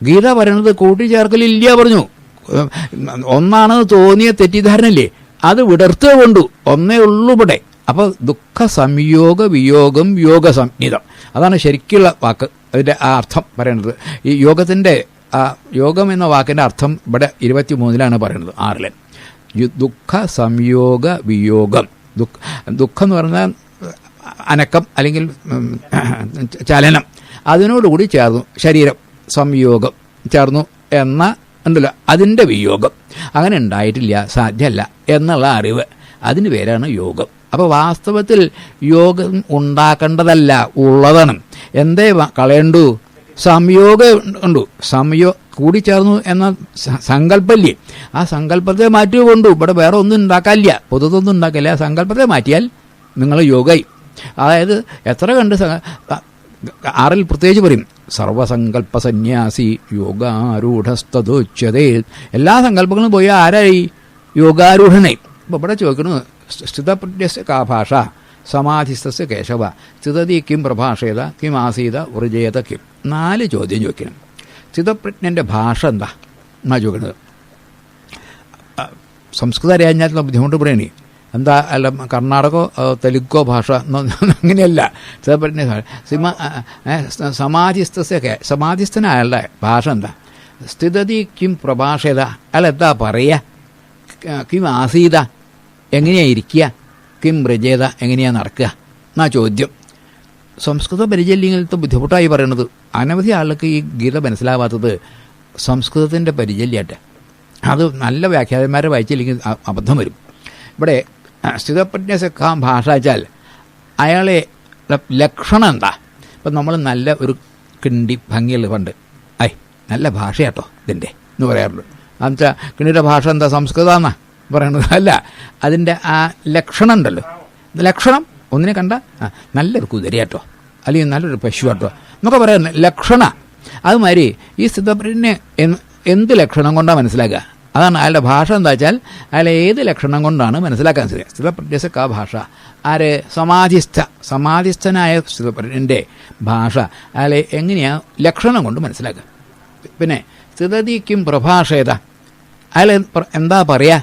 ഗീത പറയുന്നത് കൂട്ടിച്ചേർക്കലില്ല പറഞ്ഞു. ഒന്നാണെന്ന് തോന്നിയ തെറ്റിദ്ധാരണയില്ലേ, അത് വിടർത്തേ കൊണ്ടു, ഒന്നേ ഉള്ളൂ ഇവിടെ. അപ്പോൾ ദുഃഖ സംയോഗ വിയോഗം യോഗസംജ്ഞിതം, അതാണ് ശരിക്കുള്ള വാക്ക്. അതിൻ്റെ ആ അർത്ഥം പറയുന്നത്. ഈ യോഗത്തിൻ്റെ യോഗം എന്ന വാക്കിൻ്റെ അർത്ഥം ഇവിടെ 23 പറയുന്നത്, 6. ദുഃഖ സംയോഗ വിയോഗം. ദുഃഖം എന്ന് പറഞ്ഞാൽ അനക്കം അല്ലെങ്കിൽ ചലനം, അതിനോടുകൂടി ചേർന്നു ശരീരം, സംയോഗം ചേർന്നു എന്ന ഉണ്ടല്ലോ, അതിൻ്റെ വിയോഗം. അങ്ങനെ ഉണ്ടായിട്ടില്ല, സാധ്യമല്ല എന്നുള്ള അറിവ്, അതിന് പേരാണ് യോഗം. അപ്പോൾ വാസ്തവത്തിൽ യോഗം ഉണ്ടാക്കേണ്ടതല്ല, ഉള്ളതാണ്. എന്തേ കളയണ്ടു? സംയോഗം ഉണ്ടു. കൂടിച്ചേർന്നു എന്ന സങ്കല്പല്ലേ, ആ സങ്കല്പത്തെ മാറ്റിക്കൊണ്ടു. ഇവിടെ വേറെ ഒന്നും ഉണ്ടാക്കാനില്ല, പൊതുതൊന്നും ഉണ്ടാക്കില്ല. ആ സങ്കല്പത്തെ മാറ്റിയാൽ നിങ്ങൾ യോഗായി. അതായത് എത്ര കണ്ട് 6 പ്രത്യേകിച്ച് പറയും, സർവസങ്കല്പ സന്യാസി യോഗാരൂഢസ്തോച്യതേ. എല്ലാ സങ്കല്പങ്ങളും പോയി ആരായി? യോഗാരൂഢനായി. അപ്പോൾ ഇവിടെ ചോദിക്കുന്നു, സ്ഥിതപ്രജ്ഞസ്യ കാ ഭാഷ സമാധിസ്ഥസ്യ കേശവ സ്ഥിതതി കിം പ്രഭാഷേത കിം ആസീത വൃജേത കിം. 4 ചോദ്യം ചോദിക്കണം. സ്ഥിതപ്രജ്ഞൻ്റെ ഭാഷ എന്താ എന്നാ ചോദിക്കുന്നത്. സംസ്കൃതം അറിയാഞ്ഞാൽ ബുദ്ധിമുട്ട് പറയണേ. എന്താ അല്ല കർണാടകോ തെലുങ്കോ ഭാഷ അങ്ങനെയല്ല. സ്ഥിതപ്രജ്ഞ സമാധിസ്ഥനായാളുടെ ഭാഷ എന്താ? സ്ഥിതതി കിം പ്രഭാഷേത, അയാൾ എന്താ പറയുക? കിം ആസീത, എങ്ങനെയാ ഇരിക്കുക? കിം വ്രജേത, എങ്ങനെയാ നടക്കുക എന്നാ ചോദ്യം. സംസ്കൃത പരിചയത്തെ ബുദ്ധിമുട്ടായി പറയണത്. അനവധി ആളുകൾക്ക് ഈ ഗീത മനസ്സിലാവാത്തത് സംസ്കൃതത്തിൻ്റെ പരിചയമായിട്ട്. അത് നല്ല വ്യാഖ്യാതന്മാരെ വായിച്ചില്ലെങ്കിൽ അബദ്ധം വരും. ഇവിടെ സ്ഥിതപ്രജ്ഞസെക്കാം ഭാഷ വെച്ചാൽ അയാളെ ലക്ഷണം എന്താ? ഇപ്പം നമ്മൾ നല്ല ഒരു കിണ്ടി ഭംഗിയുള്ള പണ്ട് നല്ല ഭാഷയാട്ടോ ഇതിൻ്റെ എന്ന് പറയാറുള്ളൂ. എന്നുവെച്ചാൽ കിണ്ടിയുടെ ഭാഷ എന്താ? സംസ്കൃതമെന്നാ പറയണത്. അല്ല, അതിൻ്റെ ആ ലക്ഷണം ഉണ്ടല്ലോ. ലക്ഷണം ഒന്നിനെ കണ്ട നല്ലൊരു കുതിരയാട്ടോ, അല്ലെങ്കിൽ നല്ലൊരു പശുവാട്ടോ എന്നൊക്കെ പറയാൻ ലക്ഷണ. അതുമാതിരി ഈ സ്ഥിതപ്രജ്ഞ എന്ത് ലക്ഷണം കൊണ്ടാണ് മനസ്സിലാക്കുക? അതാണ് അയാളുടെ ഭാഷ. എന്താ വെച്ചാൽ അയാളെ ഏത് ലക്ഷണം കൊണ്ടാണ് മനസ്സിലാക്കാൻ സാധിക്കുക. സ്ഥിതപ്രജ്ഞസ ഭാഷ ആര്? സമാധിസ്ഥനായ സ്ഥിതപ്രജ്ഞൻ്റെ ഭാഷ അയാളെ എങ്ങനെയാണ് ലക്ഷണം കൊണ്ട് മനസ്സിലാക്കുക. പിന്നെ സ്ഥിതതിക്കും പ്രഭാഷേത, അയാൾ എന്താ പറയുക?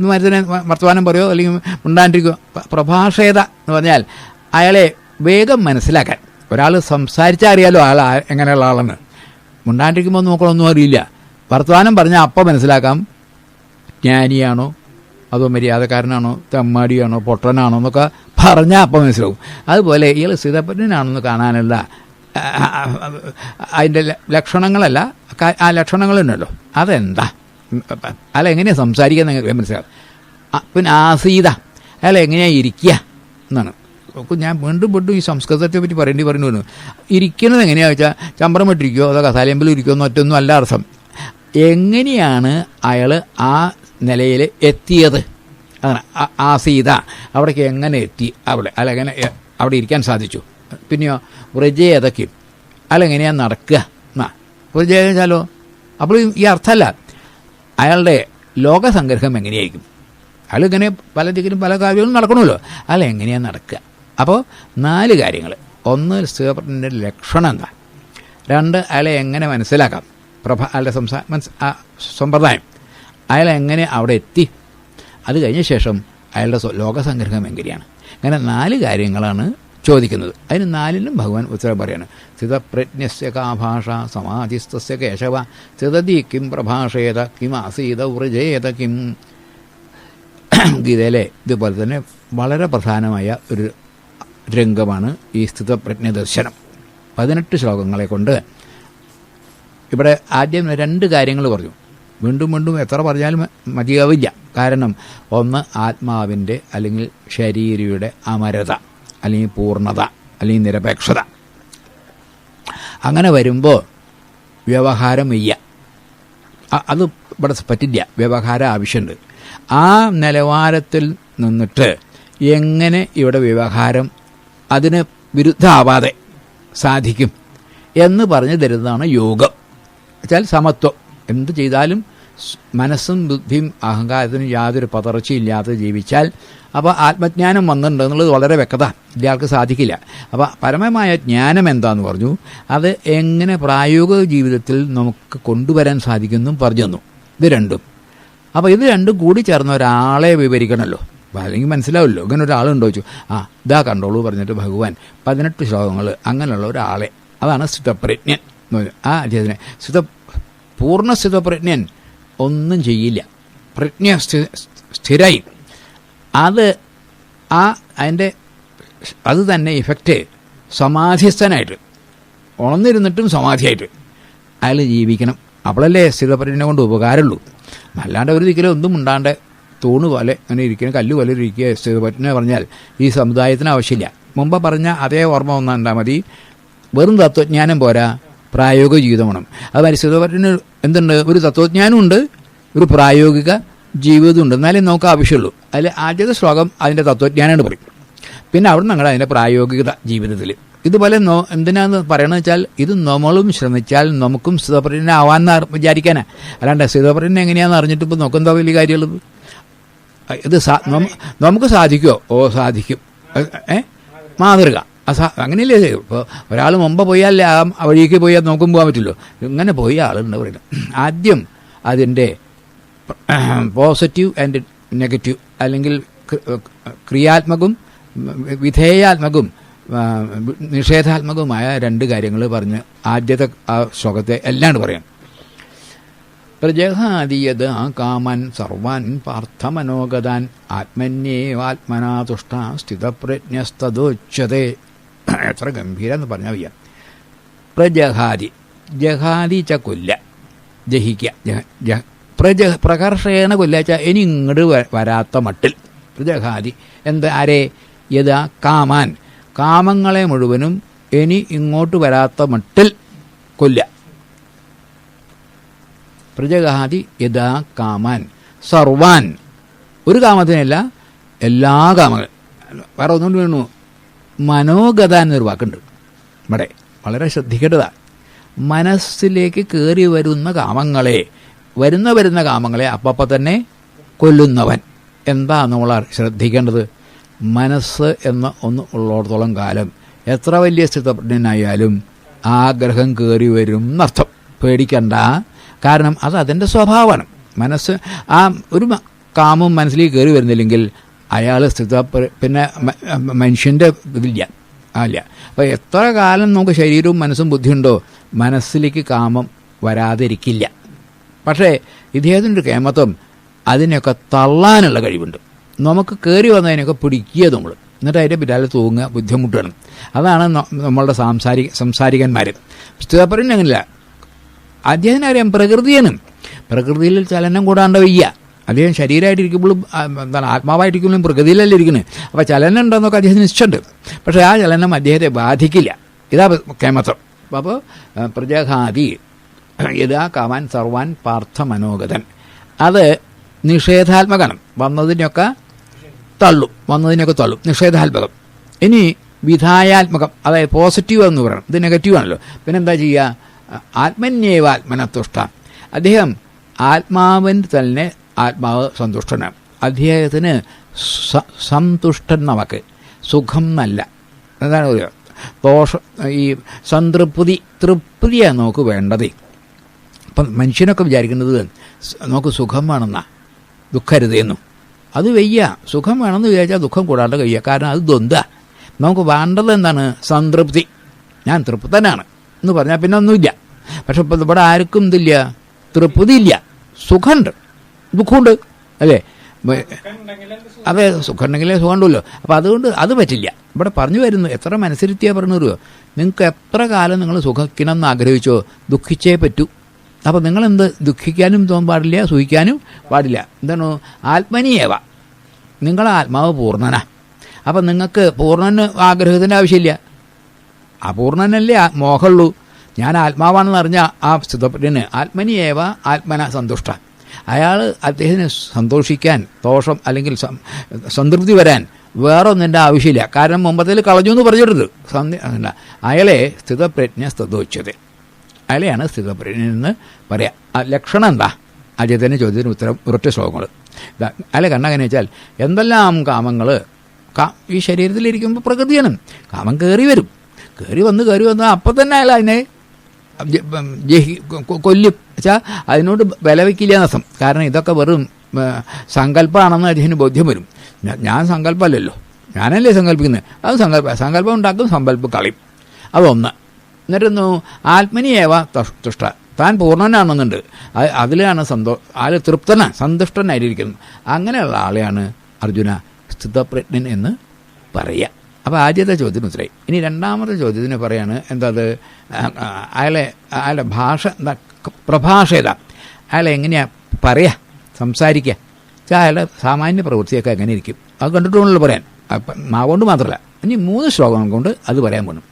മരുന്നിനെ വർത്തമാനം പറയുമോ അല്ലെങ്കിൽ ഉണ്ടാണ്ടിരിക്കുമോ? പ്രഭാഷേത എന്ന് പറഞ്ഞാൽ അയാളെ വേഗം മനസ്സിലാക്കാൻ. ഒരാൾ സംസാരിച്ചാൽ അറിയാലോ ആൾ എങ്ങനെയുള്ള ആളെന്ന്. മുണ്ടാണ്ടിരിക്കുമ്പോൾ നോക്കണമൊന്നും അറിയില്ല. വർത്തമാനം പറഞ്ഞാൽ അപ്പം മനസ്സിലാക്കാം ജ്ഞാനിയാണോ അതോ മര്യാദക്കാരനാണോ തെമ്മാടിയാണോ പൊട്ടനാണോ എന്നൊക്കെ പറഞ്ഞാൽ അപ്പം മനസ്സിലാവും. അതുപോലെ ഇയാൾ സ്ഥിതപ്രജ്ഞനാണെന്ന് കാണാനുള്ള അതിൻ്റെ ലക്ഷണങ്ങളല്ല, ആ ലക്ഷണങ്ങളുണ്ടല്ലോ അതെന്താ? അയാൾ എങ്ങനെയാണ് സംസാരിക്കുക മനസ്സിലാവും. പിന്നെ ആസീത, അയാൾ എങ്ങനെയാണ് ഇരിക്കുക എന്നാണ്. ഞാൻ വീണ്ടും ഈ സംസ്കൃതത്തെ പറ്റി പറയേണ്ടി പറഞ്ഞു. ഇരിക്കുന്നത് എങ്ങനെയാണെന്ന് വെച്ചാൽ ചമ്പരം ഇട്ടിരിക്കുമോ അതോ കസാലയമ്പിൽ ഇരിക്കുമോ എന്നൊറ്റൊന്നും അല്ല അർത്ഥം. എങ്ങനെയാണ് അയാൾ ആ നിലയിൽ എത്തിയത്? അതാണ് ആസീത. അവിടേക്ക് എങ്ങനെ എത്തി? അയാൾ എങ്ങനെ അവിടെ ഇരിക്കാൻ സാധിച്ചു? പിന്നെയോ വ്രജേതയ്ക്ക് അയാൾ എങ്ങനെയാണ് നടക്കുക എന്നാ. വ്രജേത വെച്ചാലോ അപ്പോൾ ഈ അർത്ഥമല്ല, അയാളുടെ ലോകസംഗ്രഹം എങ്ങനെയായിരിക്കും? അയാൾ ഇങ്ങനെ പല ദിക്കിലും പല കാര്യങ്ങളും നടക്കണമല്ലോ, അയാൾ എങ്ങനെയാണ് നടക്കുക? അപ്പോൾ 4 കാര്യങ്ങൾ. 1 സ്ഥിതപ്രജ്ഞൻ്റെ ലക്ഷണം എന്താ? 2 അയാളെ എങ്ങനെ മനസ്സിലാക്കാം? അയാളുടെ സമ്പ്രദായം, അയാൾ എങ്ങനെ അവിടെ എത്തി? അത് കഴിഞ്ഞ ശേഷം അയാളുടെ ലോകസംഗ്രഹം എങ്ങനെയാണ്? അങ്ങനെ 4 കാര്യങ്ങളാണ് ചോദിക്കുന്നത്. അതിന് 4നും ഭഗവാൻ ഉത്തരം പറയാണ്. സ്ഥിതപ്രജ്ഞസ്യ കാ ഭാഷ സമാധിസ്ഥസ്യ കേശവ സ്ഥിതതി കിം പ്രഭാഷേത കിം ആസീത വൃജേത കിം. ഗീതയിലെ ഇതുപോലെ തന്നെ വളരെ പ്രധാനമായ ഒരു രംഗമാണ് ഈ സ്ഥിതപ്രജ്ഞ ദർശനം. 18 ശ്ലോകങ്ങളെ കൊണ്ട് ഇവിടെ ആദ്യം 2 കാര്യങ്ങൾ പറഞ്ഞു. വീണ്ടും എത്ര പറഞ്ഞാലും മതിയാവില്ല. കാരണം 1 ആത്മാവിൻ്റെ അല്ലെങ്കിൽ ശരീരയുടെ അമരത അല്ലെങ്കിൽ പൂർണ്ണത അല്ലെങ്കിൽ നിരപേക്ഷത. അങ്ങനെ വരുമ്പോൾ വ്യവഹാരം വയ്യ, അത് ഇവിടെ പറ്റില്ല. വ്യവഹാരം ആവശ്യമുണ്ട്. ആ നിലവാരത്തിൽ നിന്നിട്ട് എങ്ങനെ ഇവിടെ വ്യവഹാരം അതിന് വിരുദ്ധമാവാതെ സാധിക്കും എന്ന് പറഞ്ഞു തരുന്നതാണ് യോഗം. വെച്ചാൽ സമത്വം. എന്ത് ചെയ്താലും മനസ്സും ബുദ്ധിയും അഹങ്കാരത്തിനും യാതൊരു പതർച്ചയില്ലാതെ ജീവിച്ചാൽ അപ്പോൾ ആത്മജ്ഞാനം വന്നിട്ടുണ്ട് എന്നുള്ളത് വളരെ വ്യക്തത. ഇയാൾക്ക് സാധിക്കില്ല. അപ്പോൾ പരമമായ ജ്ഞാനം എന്താണെന്ന് പറഞ്ഞു. അത് എങ്ങനെ പ്രായോഗിക ജീവിതത്തിൽ നമുക്ക് കൊണ്ടുവരാൻ സാധിക്കുമെന്നും പറഞ്ഞു തന്നു. ഇത് രണ്ടും. അപ്പോൾ ഇത് രണ്ടും കൂടി ചേർന്ന ഒരാളെ വിവരിക്കണമല്ലോ, അല്ലെങ്കിൽ മനസ്സിലാവില്ലോ. ഇങ്ങനെ ഒരാളുണ്ടോ ചോദിച്ചു. ഇതാ കണ്ടോളൂ പറഞ്ഞിട്ട് ഭഗവാൻ 18 ശ്ലോകങ്ങൾ അങ്ങനെയുള്ള ഒരാളെ, അതാണ് സ്ഥിതപ്രജ്ഞൻ. ആ അധ്യായത്തിനെ പൂർണ്ണ സ്ഥിതപ്രജ്ഞൻ ഒന്നും ചെയ്യില്ല. പ്രജ്ഞ സ്ഥിരായി അത് തന്നെ ഇഫക്റ്റ് സമാധിസ്ഥനായിട്ട് ഉണർന്നിരുന്നിട്ടും സമാധിയായിട്ട് അയാൾ ജീവിക്കണം. അപ്പോഴല്ലേ സ്ഥിതപ്രജ്ഞനെ കൊണ്ട് ഉപകാരമുള്ളൂ. അല്ലാണ്ട് ഒരു ദിക്കിലും ഒന്നും ഉണ്ടാണ്ട് തൂണ് പോലെ അങ്ങനെ ഇരിക്കുന്ന കല്ല് പോലെ ഇരിക്കുക സ്ഥിതപ്രജ്ഞ പറഞ്ഞാൽ ഈ സമുദായത്തിന് ആവശ്യമില്ല. മുമ്പ് പറഞ്ഞ അതേ ഓർമ്മ ഒന്നാണ്ടാൽ മതി. വെറും തത്വജ്ഞാനം പോരാ, പ്രായോഗിക ജീവിതം വേണം. അതുമാതിരി സ്ഥിതപ്രജ്ഞ എന്തുണ്ട്? ഒരു തത്വജ്ഞാനമുണ്ട്, ഒരു പ്രായോഗിക ജീവിതമുണ്ട്. എന്നാലേ നമുക്ക് ആവശ്യമുള്ളൂ. അതിൽ ആദ്യത്തെ ശ്ലോകം അതിൻ്റെ തത്വജ്ഞാനമാണ് പറയും. പിന്നെ അവിടെ നിന്ന് ഞങ്ങൾ അതിൻ്റെ പ്രായോഗികത ജീവിതത്തിൽ ഇതുപോലെ എന്തിനാന്ന് പറയണമെന്ന് വെച്ചാൽ ഇത് നമ്മളും ശ്രമിച്ചാൽ നമുക്കും സ്ഥിതപ്രജ്ഞ ആവാമെന്ന് വിചാരിക്കാനാ. അല്ലാണ്ട് സ്ഥിതപ്രജ്ഞ എങ്ങനെയാണെന്ന് അറിഞ്ഞിട്ട് ഇപ്പോൾ നോക്കെന്താ വലിയ കാര്യമുള്ളത്? ഇത് നമുക്ക് സാധിക്കുമോ? സാധിക്കും. മാതൃക അങ്ങനെയല്ലേ ചെയ്യും. ഇപ്പോൾ ഒരാൾ മുമ്പ് പോയാൽ ആ വഴിക്ക് പോയാൽ നോക്കും പോകാൻ പറ്റില്ലോ. ഇങ്ങനെ പോയ ആളുണ്ട് പറയുന്നത്. ആദ്യം അതിൻ്റെ പോസിറ്റീവ് ആൻഡ് നെഗറ്റീവ്, അല്ലെങ്കിൽ ക്രിയാത്മകവും വിധേയാത്മകവും നിഷേധാത്മകവുമായ രണ്ട് കാര്യങ്ങൾ പറഞ്ഞ് ആദ്യത്തെ ആ ശ്ലോകത്തെ എല്ലാം പറയാം. പ്രജഹാദീയത് കാമൻ സർവാൻ പാർത്ഥമനോഗതാൻ ആത്മന്യേവാത്മനാ തുഷ്ട സ്ഥിതപ്രജ്ഞസ്തദോച്യതേ. എത്ര ഗംഭീരെന്ന് പറഞ്ഞാൽ വയ്യ. പ്രജഹാദി, ജഹാദി ച കൊല്ല, ജഹിക്കുക. പ്രകർഷേണ കൊല്ലാച്ച ഇനി ഇങ്ങോട്ട് വരാത്ത മട്ടിൽ പ്രജഹാദി. എന്താ? ആരെ? യഥാ കാമാൻ, കാമങ്ങളെ മുഴുവനും ഇനി ഇങ്ങോട്ട് വരാത്ത മട്ടിൽ കൊല്ല. പ്രജഹാദി യഥാ കാമാൻ സർവാൻ, ഒരു കാമത്തിനല്ല, എല്ലാ കാമങ്ങളും. വേറെ ഒന്നുകൊണ്ട് വേണു, മനോഗത എന്നൊരു വാക്കുണ്ട് ഇവിടെ, വളരെ ശ്രദ്ധിക്കേണ്ടതാണ്. മനസ്സിലേക്ക് കയറി വരുന്ന കാമങ്ങളെ, വരുന്ന കാമങ്ങളെ അപ്പം തന്നെ കൊല്ലുന്നവൻ. എന്താ നമ്മൾ ശ്രദ്ധിക്കേണ്ടത്? മനസ്സ് എന്ന ഒന്ന് ഉള്ളിടത്തോളം കാലം എത്ര വലിയ സ്ഥിതപ്രജ്ഞനായാലും ആഗ്രഹം കയറി വരും എന്നർത്ഥം. പേടിക്കണ്ട. കാരണം അത് അതിൻ്റെ സ്വഭാവമാണ്. മനസ്സ് ആ ഒരു കാമം മനസ്സിലേക്ക് കയറി വരുന്നില്ലെങ്കിൽ അയാൾ പിന്നെ മനുഷ്യൻ്റെ ഇതില്ല അല്ല. അപ്പോൾ എത്ര കാലം നമുക്ക് ശരീരവും മനസ്സും ബുദ്ധിയുണ്ടോ മനസ്സിലേക്ക് കാമം വരാതിരിക്കില്ല. പക്ഷേ ഇദ്ദേഹത്തിൻ്റെ കേമത്വം അതിനെയൊക്കെ തള്ളാനുള്ള കഴിവുണ്ട്. നമുക്ക് കയറി വന്നതിനൊക്കെ പിടിക്കുക നമ്മൾ, എന്നിട്ട് അതിൻ്റെ പിന്നാലെ തൂങ്ങുക, ബുദ്ധിമുട്ടാണ്. അതാണ് നമ്മളുടെ സംസാരികന്മാർ. സ്ഥിതപ്രജ്ഞ അങ്ങനെയല്ല. അദ്ദേഹത്തിന് അറിയാം പ്രകൃതിയാണ്. പ്രകൃതിയിൽ ചലനം കൂടാണ്ട് വയ്യ. അദ്ദേഹം ശരീരമായിട്ടിരിക്കുമ്പോഴും എന്താണ് ആത്മാവായിട്ടിരിക്കുമ്പോഴും പ്രകൃതിയിലല്ലേ ഇരിക്കുന്നത്. അപ്പോൾ ചലനം ഉണ്ടെന്നൊക്കെ അദ്ദേഹത്തിന് നിശ്ചയുണ്ട്. പക്ഷേ ആ ചലനം അദ്ദേഹത്തെ ബാധിക്കില്ല. ഇതാ കേമത്വം. അപ്പോൾ പ്രജഹാദി യഥാ കാമാൻ സർവാൻ പാർത്ഥ മനോഗതൻ. അത് നിഷേധാത്മകമാണ്. വന്നതിനൊക്കെ തള്ളും, നിഷേധാത്മകം. ഇനി വിധായാത്മകം, അതായത് പോസിറ്റീവ് എന്ന് പറയണം. ഇത് നെഗറ്റീവാണല്ലോ. പിന്നെന്താ ചെയ്യുക? ആത്മന്യേവാത്മനതുഷ്ട. അദ്ദേഹം ആത്മാവിൻ തന്നെ ആത്മാവ് സന്തുഷ്ടനാണ്. അദ്ദേഹത്തിന് സന്തുഷ്ടൻ നമുക്ക് സുഖം എന്നല്ല. എന്താണ് പറയുക? ഈ തൃപ്തിയാണ് നമുക്ക് വേണ്ടത്. അപ്പം മനുഷ്യനൊക്കെ വിചാരിക്കുന്നത് നമുക്ക് സുഖം വേണമെന്നാ, ദുഃഖരുതെന്നും. അത് വയ്യ. സുഖം വേണമെന്ന് വിചാരിച്ചാൽ ദുഃഖം കൂടാണ്ട് കഴിയുക. കാരണം അത് ദ്വന്ദ്വ. നമുക്ക് വേണ്ടത് എന്താണ്? സംതൃപ്തി. ഞാൻ തൃപ്തനാണ് എന്ന് പറഞ്ഞാൽ പിന്നെ ഒന്നുമില്ല. പക്ഷെ ഇപ്പം ഇവിടെ ആർക്കും ഇതില്ല, തൃപ്തിയില്ല. സുഖമുണ്ട്, ദുഃഖമുണ്ട്, അല്ലേ? അതെ, സുഖം ഉണ്ടെങ്കിലേ സുഖമുണ്ടല്ലോ. അപ്പം അതുകൊണ്ട് അത് പറ്റില്ല. ഇവിടെ പറഞ്ഞു വരുന്നത് എത്ര മനസ്സിരുത്തിയാൽ പറഞ്ഞു തരുമോ? നിങ്ങൾക്ക് എത്ര കാലം നിങ്ങൾ സുഖിക്കണമെന്ന് ആഗ്രഹിച്ചോ ദുഃഖിച്ചേ പറ്റൂ. അപ്പം നിങ്ങളെന്ത് ദുഃഖിക്കാനും പാടില്ല, സുഖിക്കാനും പാടില്ല. എന്താണ്? ആത്മനീയവ, നിങ്ങളെ ആത്മാവ് പൂർണ്ണനാ. അപ്പം നിങ്ങൾക്ക് പൂർണ്ണന് ആഗ്രഹത്തിൻ്റെ ആവശ്യമില്ല. അപൂർണനല്ലേ മോഹമുള്ളൂ. ഞാൻ ആത്മാവാണെന്ന് അറിഞ്ഞ ആ സ്ഥിതപ്രജ്ഞന് ആത്മനിയേവ ആത്മന സന്തുഷ്ട. അയാൾ അദ്ദേഹത്തിന് സന്തോഷിക്കാൻ, ദോഷം അല്ലെങ്കിൽ സംതൃപ്തി വരാൻ വേറൊന്നിൻ്റെ ആവശ്യമില്ല. കാരണം മുമ്പത്തേൽ കളഞ്ഞു എന്ന് പറഞ്ഞിട്ടുണ്ട്. അയാളെ സ്ഥിതപ്രജ്ഞ സ്തദോച്യത, അയാളെയാണ് സ്ഥിതപ്രജ്ഞ എന്ന് പറയാം. ലക്ഷണം എന്താ? ആദ്യത്തെ ചോദ്യത്തിന് ഉത്തരം ഒരൊറ്റ ശ്ലോകങ്ങൾ. അയാളെ കണ്ടങ്ങനെ വെച്ചാൽ എന്തെല്ലാം കാമങ്ങൾ ഈ ശരീരത്തിലിരിക്കുമ്പോൾ പ്രകൃതിയാണ്. കാമം കയറി വരും. കയറി വന്ന് അപ്പം തന്നെ അയാൾ അതിനെ കൊല്ലും. വെച്ചാൽ അതിനോട് വില വയ്ക്കില്ല എന്നർത്ഥം. കാരണം ഇതൊക്കെ വെറും സങ്കല്പമാണെന്ന് അതിന് ബോധ്യം വരും. ഞാൻ സങ്കല്പമല്ലല്ലോ, ഞാനല്ലേ സങ്കല്പിക്കുന്നത്. അത് സങ്കല്പം ഉണ്ടാക്കും, സങ്കല്പം കളയും. അതൊന്ന്. എന്നിട്ടൊന്നു ആത്മനിയേവ തുഷ്ട, താൻ പൂർണ്ണനാണെന്നുണ്ട്. അതിലാണ് ആൾ തൃപ്തനാണ്, സന്തുഷ്ടനായിരിക്കുന്നു. അങ്ങനെയുള്ള ആളെയാണ് അർജുന സ്ഥിതപ്രജ്ഞൻ എന്ന് പറയുക. അപ്പോൾ ആദ്യത്തെ ചോദ്യത്തിന് ഉത്തരമായി. ഇനി രണ്ടാമത്തെ ചോദ്യത്തിന് പറയാണ് എന്തത്? അയാളുടെ ഭാഷ എന്താ, പ്രഭാഷ ഏതാ, അയാളെ എങ്ങനെയാണ് പറയുക, സംസാരിക്കുക. അയാളുടെ സാമാന്യ പ്രവൃത്തിയൊക്കെ എങ്ങനെ ഇരിക്കും അത് കണ്ടിട്ടുണ്ടല്ലോ പറയാൻ. നാവുകൊണ്ട് മാത്രമല്ല, ഇനി 3 ശ്ലോകങ്ങൾ കൊണ്ട് അത് പറയാൻ പോകണം.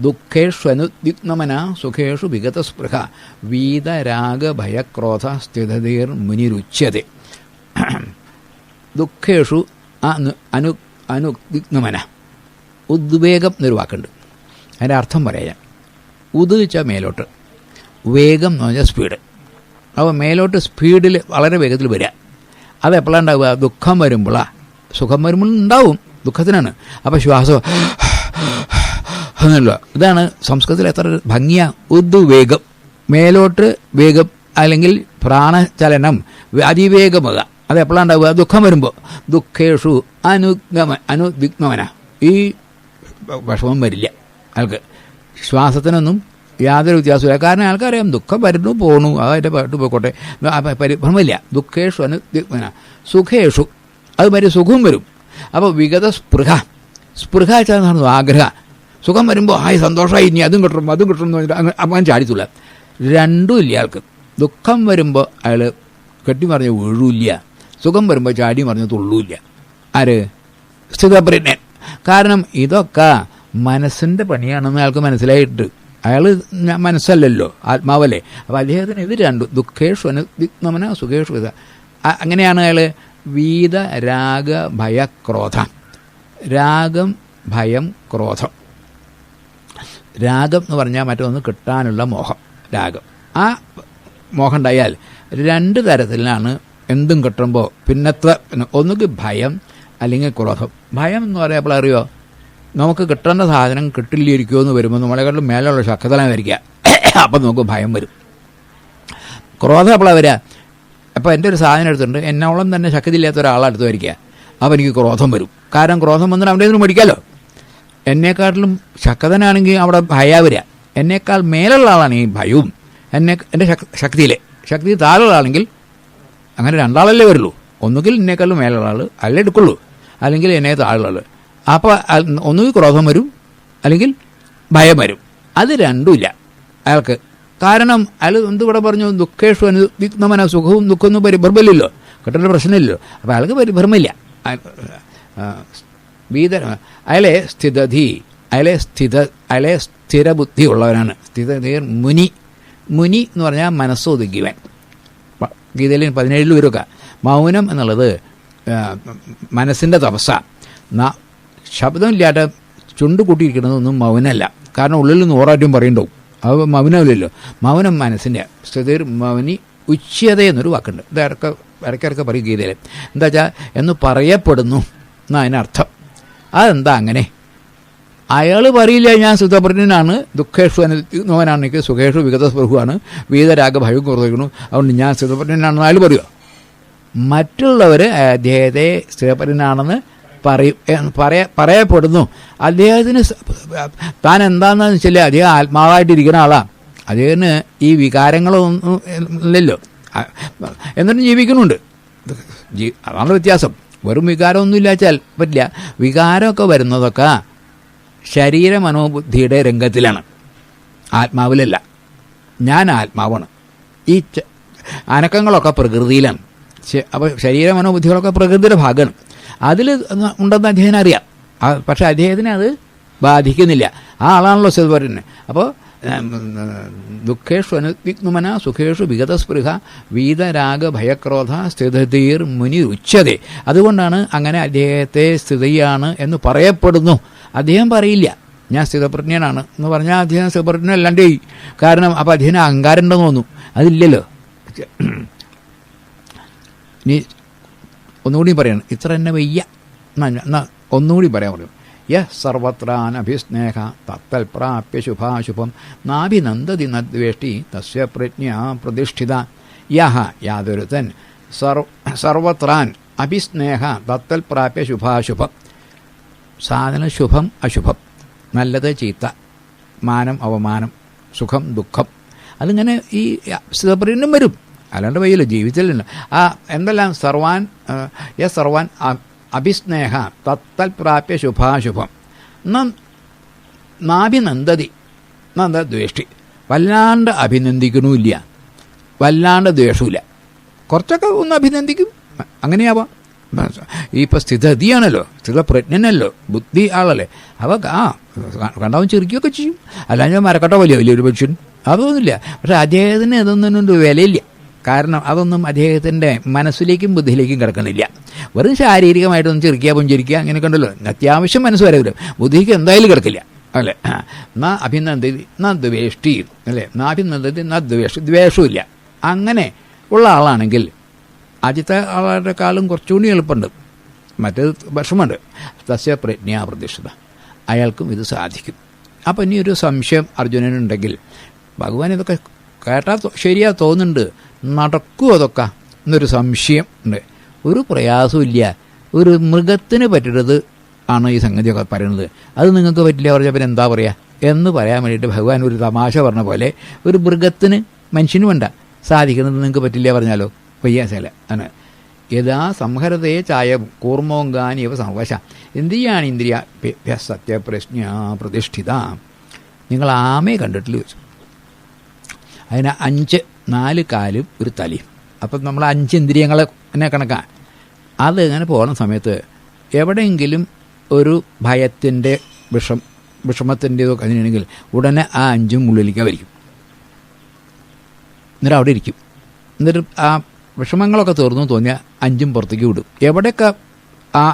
ദുഃഖേഷ്വനുദ്വിഗ്നമന സുഖേഷു വിഗതസ്പൃഹ വീതരാഗഭയക്രോധ സ്ഥിതധീർ മുനിരുച്യത്തെ. ദുഃഖേഷു അനുദ്വിഗ്നമന, ഉദ്വേഗം എന്നൊരു വാക്കുണ്ട്. അതിൻ്റെ അർത്ഥം പറയാം. ഉദ് വെച്ചാൽ മേലോട്ട്, വേഗം എന്ന് പറഞ്ഞാൽ സ്പീഡ്. അപ്പോൾ മേലോട്ട് സ്പീഡിൽ വളരെ വേഗത്തിൽ വരിക. അത് എപ്പോഴാണ് ഉണ്ടാവുക? ദുഃഖം വരുമ്പോഴാണ്. സുഖം വരുമ്പോൾ ഉണ്ടാവും, ദുഃഖത്തിനാണ്. അപ്പോൾ ശ്വാസം എന്നല്ല. ഇതാണ് സംസ്കൃതത്തിൽ എത്ര ഭംഗിയാ. ഉദ്വേഗം, മേലോട്ട് വേഗം, അല്ലെങ്കിൽ പ്രാണചലനം അതിവേഗമാകുക. അത് എപ്പോഴാണ് ഉണ്ടാവുക? ദുഃഖം വരുമ്പോൾ. ദുഃഖേഷു അനുദ്വിഗ്നമന, ഈ വിഷമം വരില്ല അയാൾക്ക്. ശ്വാസത്തിനൊന്നും യാതൊരു വ്യത്യാസമില്ല. കാരണം ആൾക്കറിയാം ദുഃഖം വരുന്നു പോണു, അതിൻ്റെ പാട്ട് പോയിക്കോട്ടെ, പരിഭ്രമമില്ല. ദുഃഖേഷു അനുദ്വിഗ്നമന. സുഖേഷു, അത് വരും, സുഖവും വരും. അപ്പോൾ വിഗത സ്പൃഹ, സ്പൃഹ വെച്ചാൽ ആഗ്രഹം. സുഖം വരുമ്പോൾ സന്തോഷമായി, ഇനി അതും കിട്ടണം എന്ന് പറഞ്ഞിട്ട് അങ്ങനെ ചാടിത്തുള്ള. രണ്ടും ഇല്ല ആൾക്ക്. ദുഃഖം വരുമ്പോൾ അയാൾ കെട്ടി പറഞ്ഞ് വീഴൂല്ല, സുഖം വരുമ്പോൾ ചാടി പറഞ്ഞ് തുള്ളൂല്ല. ആര്? സ്ഥിതപ്രജ്ഞൻ. കാരണം ഇതൊക്കെ മനസ്സിൻ്റെ പണിയാണെന്ന് അയാൾക്ക് മനസ്സിലായിട്ട്. അയാൾ മനസ്സല്ലല്ലോ, ആത്മാവല്ലേ. അപ്പോൾ അദ്ദേഹത്തിന് ഇത് രണ്ടും, ദുഃഖേഷു അനുദ്വിഗ്നമന സുഖേഷു വിധ. അങ്ങനെയാണ് അയാൾ വീത രാഗ ഭയക്രോധ. രാഗം, ഭയം, ക്രോധം. രാഗം എന്ന് പറഞ്ഞാൽ മറ്റൊന്ന് കിട്ടാനുള്ള മോഹം, രാഗം. ആ മോഹം ഉണ്ടായാൽ 2 തരത്തിലാണ് എന്തും കിട്ടുമ്പോൾ. പിന്നത്തെ ഒന്നുകിൽ ഭയം അല്ലെങ്കിൽ ക്രോധം. ഭയം എന്ന് പറയുമ്പോൾ അറിയോ, നമുക്ക് കിട്ടേണ്ട സാധനം കിട്ടില്ലിരിക്കുമോ എന്ന് വരുമ്പോൾ നമ്മളെക്കാളും മേലുള്ള ശക്തതല വരിക. അപ്പം നമുക്ക് ഭയം വരും. ക്രോധം എപ്പോഴാണ് വരിക? അപ്പോൾ എൻ്റെ ഒരു സാധനം എടുത്തിട്ടുണ്ട്, എന്നോളം തന്നെ ശക്തി ഇല്ലാത്ത ഒരാളെടുത്ത് വരിക, അപ്പോൾ എനിക്ക് ക്രോധം വരും. കാരണം ക്രോധം വന്നിട്ട് അവൻ്റെ ഇതിന് മേടിക്കാമല്ലോ. എന്നെക്കാട്ടിലും ശക്തനാണെങ്കിൽ അവിടെ ഭയ വരിക. എന്നേക്കാൾ മേലുള്ള ആളാണ് ഈ ഭയവും. എൻ്റെ ശക്തി താഴെയുള്ള ആളെങ്കിൽ അങ്ങനെ 2 ആളല്ലേ വരുള്ളൂ. ഒന്നുകിൽ എന്നേക്കാളും മേലുള്ള ആൾ അല്ലേ എടുക്കുള്ളൂ, അല്ലെങ്കിൽ എന്നെ താഴെയുള്ള ആൾ. അപ്പോൾ ഒന്നുകിൽ ക്രോധം വരും, അല്ലെങ്കിൽ ഭയം വരും. അത് രണ്ടുമില്ല അയാൾക്ക്. കാരണം അയാൾ എന്തിവിടെ പറഞ്ഞു? ദുഃഖേഷു അനുദ്വിഗ്നമന, സുഖവും ദുഃഖമൊന്നും പരിഭ്രമമില്ലല്ലോ, കിട്ടേണ്ട പ്രശ്നമില്ലല്ലോ. അപ്പോൾ അയാൾക്ക് പരിഭ്രമമില്ല. അയാളെ സ്ഥിരബുദ്ധി ഉള്ളവനാണ്. സ്ഥിതധീർ മുനി. മുനി എന്ന് പറഞ്ഞാൽ മനസ്സൊതുക്കിയവൻ. ഗീതയിൽ 17 വരുമൊക്കെ. മൗനം എന്നുള്ളത് മനസ്സിൻ്റെ തപസ്സ. ശബ്ദമില്ലാത്ത ചുണ്ട് കൂട്ടിയിരിക്കുന്നതൊന്നും മൗനമല്ല. കാരണം ഉള്ളിൽ നിന്ന് ഓറാറ്റും പറയുണ്ടാവും, അത് മൗനമില്ലല്ലോ. മൗനം മനസ്സിൻ്റെ. സ്ഥിതിർ മൗനി ഉച്യത എന്നൊരു വാക്കുണ്ട്. ഇത് ഇടയ്ക്കിടയ്ക്ക് പറയും ഗീതയിൽ. എന്താ വെച്ചാൽ എന്ന് പറയപ്പെടുന്നു എന്നാ അതിനർത്ഥം. അതെന്താ അങ്ങനെ? അയാൾ പറയില്ല ഞാൻ സ്ഥിതപ്രജ്ഞനാണ്, ദുഃഖേഷു അനുദ്വിഗ്നമനാണ്, എനിക്ക് സുഖേഷു വിഗതസ്പൃഹുവാണ്, വീതരാഗ ഭയം കുറയ്ക്കുന്നു, അതുകൊണ്ട് ഞാൻ സ്ഥിതപ്രജ്ഞനാണെന്ന് അയാൾ പറയുക. മറ്റുള്ളവർ അദ്ദേഹത്തെ സ്ഥിതപ്രജ്ഞനാണെന്ന് പറയപ്പെടുന്നു. അദ്ദേഹത്തിന് താൻ എന്താണെന്ന് വെച്ചാൽ അദ്ദേഹം ആത്മാവായിട്ടിരിക്കുന്ന ആളാണ്. അദ്ദേഹത്തിന് ഈ വികാരങ്ങളൊന്നും ഇല്ലല്ലോ, എന്നിട്ടും ജീവിക്കുന്നുണ്ട്. അതാണ് വ്യത്യാസം. വെറും വികാരമൊന്നും ഇല്ലാച്ചാൽ പറ്റില്ല. വികാരമൊക്കെ വരുന്നതൊക്കെ ശരീര മനോബുദ്ധിയുടെ രംഗത്തിലാണ്, ആത്മാവിലല്ല. ഞാൻ ആത്മാവാണ്. ഈ അനക്കങ്ങളൊക്കെ പ്രകൃതിയിലാണ്. അപ്പോൾ ശരീര മനോബുദ്ധികളൊക്കെ പ്രകൃതിയുടെ ഭാഗമാണ്. അതിൽ ഉണ്ടെന്ന് അദ്ദേഹത്തിന് അറിയാം. പക്ഷേ അദ്ദേഹത്തിന് അത് ബാധിക്കുന്നില്ല. ആ ആളാണല്ലോ സ്ഥിതപ്രജ്ഞൻ. അപ്പോൾ ദുഃഖേഷു അനുദ്വിഗ്നമന സുഖേഷു വിഗതസ്പൃഹ വീതരാഗ ഭയക്രോധ സ്ഥിതധീർ മുനി ഉച്യതേ. അതുകൊണ്ടാണ് അങ്ങനെ അദ്ദേഹത്തെ സ്ഥിതിയാണ് എന്ന് പറയപ്പെടുന്നു. അദ്ദേഹം പറയില്ല ഞാൻ സ്ഥിതപ്രജ്ഞനാണ് എന്ന് പറഞ്ഞാൽ അദ്ദേഹം സ്ഥിതപ്രജ്ഞൻ അല്ലാണ്ടേ. കാരണം അപ്പോൾ അദ്ദേഹത്തിന് അഹങ്കാരം ഉണ്ടെന്ന് തോന്നുന്നു. അതില്ലല്ലോ. ഇനി ഒന്നുകൂടി പറയണം, ഇത്ര തന്നെ വയ്യ എന്നാൽ ഒന്നുകൂടി പറയാൻ പറയും. സർവത്രാനഭിസ്നേഹ തത്തൽപ്രാപ്യ ശുഭാശുഭം നാഭിനന്ദതി നദ്വേഷ്ടി തസ്യ പ്രജ്ഞ പ്രതിഷ്ഠിത. യാതൊരുത്തൻ സർവത്രാൻ അഭിസ്നേഹ തത്തൽപ്രാപ്യ ശുഭാശുഭം. സാധനം ശുഭം അശുഭം, നല്ലത് ചീത്ത, മാനം അവമാനം, സുഖം ദുഃഖം, അതിങ്ങനെ ഈ സ്ഥിതപ്രജ്ഞനും വരും. അല്ലാണ്ട് വയ്യല്ലോ, ജീവിതത്തിലല്ല. എന്തെല്ലാം സർവാൻ അഭിസ്നേഹ തത്തൽപ്രാപ്യ ശുഭാശുഭം നാഭിനന്ദതി ദ്വേഷ്ടി. വല്ലാണ്ട് അഭിനന്ദിക്കണമില്ല, വല്ലാണ്ട് ദ്വേഷമില്ല. കുറച്ചൊക്കെ ഒന്ന് അഭിനന്ദിക്കും, അങ്ങനെയാവാം. ഇപ്പോൾ സ്ഥിതധിയാണല്ലോ, സ്ഥിതപ്രജ്ഞനല്ലോ, ബുദ്ധി ആളല്ലേ, അവ കണ്ടാവും ചിരിക്കുകയൊക്കെ ചെയ്യും. അല്ലാതെ ഞാൻ മരക്കട്ട വലിയൊരു മനുഷ്യൻ അതൊന്നുമില്ല. പക്ഷെ അദ്ദേഹത്തിന് അതൊന്നും ഒരു വിലയില്ല. കാരണം അതൊന്നും അദ്ദേഹത്തിൻ്റെ മനസ്സിലേക്കും ബുദ്ധിയിലേക്കും കിടക്കണില്ല. വെറും ശാരീരികമായിട്ടൊന്നും ചിരിക്കുക പുഞ്ചിരിക്കുക അങ്ങനെയൊക്കെ ഉണ്ടല്ലോ, അത്യാവശ്യം മനസ്സ് വരെ വരും, ബുദ്ധിക്ക് എന്തായാലും കിടക്കില്ല അല്ലേ. നാ അഭിനന്ദതി നാ ദ്വേഷ്ടി അല്ലേ, നാ അഭിനന്ദതി നാ ദ്വേഷവും ഇല്ല. അങ്ങനെ ഉള്ള ആളാണെങ്കിൽ ആദ്യത്തെ ആളെക്കാളും കുറച്ചുകൂടി എളുപ്പമുണ്ട്, മറ്റേത് വിഷമമുണ്ട്. തസ്യ പ്രജ്ഞാ പ്രതിഷ്ഠിത, അയാൾക്കും ഇത് സാധിക്കും. അപ്പം ഇനി ഒരു സംശയം അർജുനനുണ്ടെങ്കിൽ, ഭഗവാൻ ഇതൊക്കെ കേട്ടാൽ ശരിയാ തോന്നുന്നുണ്ട്, നടക്കുമോ അതൊക്കെ എന്നൊരു സംശയം ഉണ്ട്. ഒരു പ്രയാസമില്ല. ഒരു മൃഗത്തിന് പറ്റുന്നത് ആണ് ഈ സംഗതിയൊക്കെ പറയുന്നത്, അത് നിങ്ങൾക്ക് പറ്റില്ല പറഞ്ഞാൽ പിന്നെ എന്താ പറയുക എന്ന് പറയാൻ വേണ്ടിയിട്ട് ഭഗവാൻ ഒരു തമാശ പറഞ്ഞ പോലെ, ഒരു മൃഗത്തിന് മനുഷ്യന് വേണ്ട സാധിക്കുന്നത് നിങ്ങൾക്ക് പറ്റില്ല പറഞ്ഞാലോ വയ്യാശല ആണ്. യഥാ സംഹരതേ ചായ കൂർമ്മോങ്കാനി ഇവ സംവശ എന്തിയാണ് ഇന്ദ്രിയ സത്യപ്രജ്ഞ പ്രതിഷ്ഠിത. നിങ്ങൾ ആമയെ കണ്ടിട്ടില്ല വെച്ചു, അതിന് 4 കാലും ഒരു തലയും. അപ്പം നമ്മൾ 5 ഇന്ദ്രിയങ്ങളെ എന്നെ കണക്കാണ്. അത് ഇങ്ങനെ പോകുന്ന സമയത്ത് എവിടെയെങ്കിലും ഒരു ഭയത്തിൻ്റെ വിഷമത്തിൻ്റെതോ കഴിഞ്ഞിട്ടുണ്ടെങ്കിൽ ഉടനെ ആ 5 ഉള്ളിലേക്ക് വരിക്കും, എന്നിട്ട് അവിടെ ഇരിക്കും. എന്നിട്ട് ആ വിഷമങ്ങളൊക്കെ തീർന്നു തോന്നിയാൽ 5 പുറത്തേക്ക് വിടും. എവിടെയൊക്കെ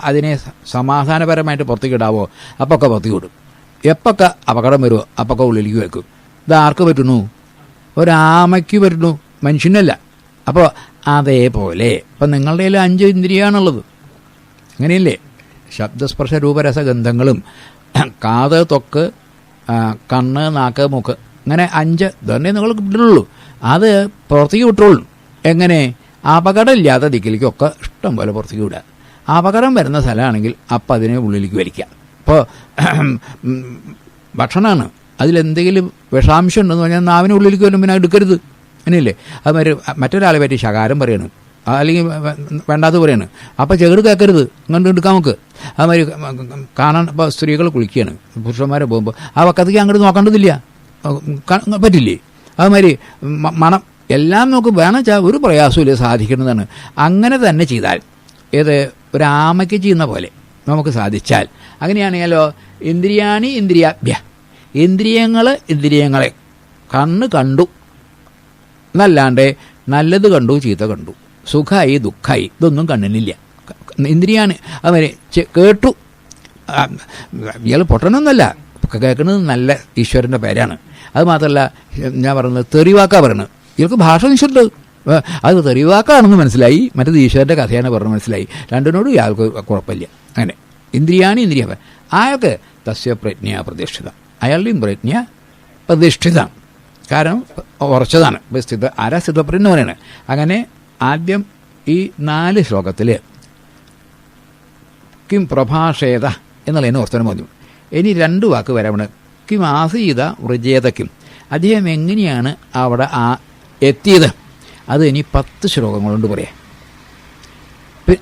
അതിനെ സമാധാനപരമായിട്ട് പുറത്തേക്ക് ഇടാവോ അപ്പൊക്കെ പുറത്തേക്ക് വിടും. എപ്പൊക്കെ അപകടം വരുമോ അപ്പൊക്കെ ഉള്ളിലേക്ക് വെക്കും. ഇത് ആർക്ക് പറ്റുന്നു? ഒരാമയ്ക്ക് പറ്റുന്നു, മനുഷ്യനല്ല. അപ്പോൾ അതേപോലെ ഇപ്പം നിങ്ങളുടെ കയ്യിൽ 5 ഇന്ദ്രിയാണുള്ളത്, അങ്ങനെയല്ലേ? ശബ്ദസ്പർശ രൂപരസഗന്ധങ്ങളും കാത്, ത്വക്ക്, കണ്ണ്, നാക്ക്, മൂക്ക്, അങ്ങനെ 5 ഇതന്നെ നിങ്ങൾ വിട്ടുള്ളൂ. അത് പുറത്തേക്ക് വിട്ടുള്ളൂ. എങ്ങനെ? അപകടമില്ലാത്ത ദിക്കിലേക്കൊക്കെ ഇഷ്ടം പോലെ പുറത്തേക്ക് വിടുക. അപകടം വരുന്ന സ്ഥലമാണെങ്കിൽ അപ്പം അതിനെ ഉള്ളിലേക്ക് വലിക്കുക. ഇപ്പോൾ ഭക്ഷണമാണ്, അതിലെന്തെങ്കിലും വിഷാംശം ഉണ്ടെന്ന് പറഞ്ഞാൽ നാവിന് ഉള്ളിലേക്ക് വരും, പിന്നെ എടുക്കരുത്, അങ്ങനെയല്ലേ? അതുമാതിരി മറ്റൊരാളെ പറ്റി ശകാരം പറയണം, അല്ലെങ്കിൽ വേണ്ടാത്ത പറയാണ്, അപ്പം ചെറുത് കേൾക്കരുത്, ഇങ്ങോട്ട് എടുക്കാൻ നമുക്ക്. അതുമാതിരി കാണാൻ ഇപ്പോൾ സ്ത്രീകൾ കുളിക്കുകയാണ്, പുരുഷന്മാരെ പോകുമ്പോൾ ആ വക്കത്തേക്ക് അങ്ങോട്ട് നോക്കേണ്ടതില്ല, പറ്റില്ലേ? അതുമാതിരി മണം എല്ലാം നമുക്ക് വേണം വെച്ചാൽ ഒരു പ്രയാസമില്ല, സാധിക്കുന്നതാണ്. അങ്ങനെ തന്നെ ചെയ്താൽ, ഏത് ഒരാമയ്ക്ക് ചെയ്യുന്ന പോലെ നമുക്ക് സാധിച്ചാൽ, അങ്ങനെയാണെങ്കിലോ ഇന്ദ്രിയാണി ഇന്ദ്രിയാഭ്യ, ഇന്ദ്രിയങ്ങളെ കണ്ണ് കണ്ടു എന്നല്ലാണ്ട് നല്ലത് കണ്ടു ചീത്ത കണ്ടു, സുഖമായി ദുഃഖമായി, ഇതൊന്നും കണ്ണിനില്ല. ഇന്ദ്രിയാണ് അതുമാതിരി കേട്ടു. ഇയാൾ പൊട്ടനൊന്നുമല്ല, കേൾക്കുന്നത് നല്ല ഈശ്വരൻ്റെ പേരാണ്. അത് മാത്രമല്ല ഞാൻ പറയുന്നത് തെറിവാക്കാ പറയുന്നത്, ഇയാൾക്ക് ഭാഷ നിശ്ചയുണ്ട്, അത് തെറിവാക്കാണെന്ന് മനസ്സിലായി, മറ്റേത് ഈശ്വരൻ്റെ കഥയാണ് പറഞ്ഞ് മനസ്സിലായി. രണ്ടിനോടും ഇയാൾക്ക് കുഴപ്പമില്ല. അങ്ങനെ ഇന്ദ്രിയാണി ഇന്ദ്രിയ, അയാൾക്ക് തസ്യ പ്രജ്ഞ പ്രതിഷ്ഠിത, അയാളുടെയും പ്രജ്ഞ പ്രതിഷ്ഠിത, കാരണം ഉറച്ചതാണ്. ആരാ സ്ഥിതപ്രജ്ഞ പറയുന്നത്. അങ്ങനെ ആദ്യം ഈ 4 ശ്ലോകത്തിൽ കിം പ്രഭാഷേത എന്നുള്ളതിന് ഓർത്തനം പറഞ്ഞു. ഇനി 2 വാക്ക് വരാണ്. കിം ആസീത വൃജേതക്കും, അദ്ദേഹം എങ്ങനെയാണ് അവിടെ എത്തിയത്, അത് ഇനി 10 ശ്ലോകങ്ങൾ കൊണ്ട് പറയാം.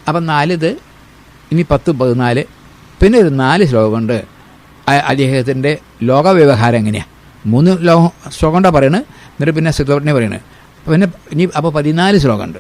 അപ്പം 4 ഇനി 10, 14, പിന്നെ ഒരു 4 ശ്ലോകം കൊണ്ട് അദ്ദേഹത്തിൻ്റെ ലോകവ്യവഹാരം എങ്ങനെയാണ്. 3 ശ്ലോകം കൊണ്ടാണ് പറയുന്നത്. എന്നിട്ട് പിന്നെ സ്ഥിതപ്രജ്ഞ പറയുന്നത്. പിന്നെ ഇനി അപ്പോൾ 14 ശ്ലോകമുണ്ട്.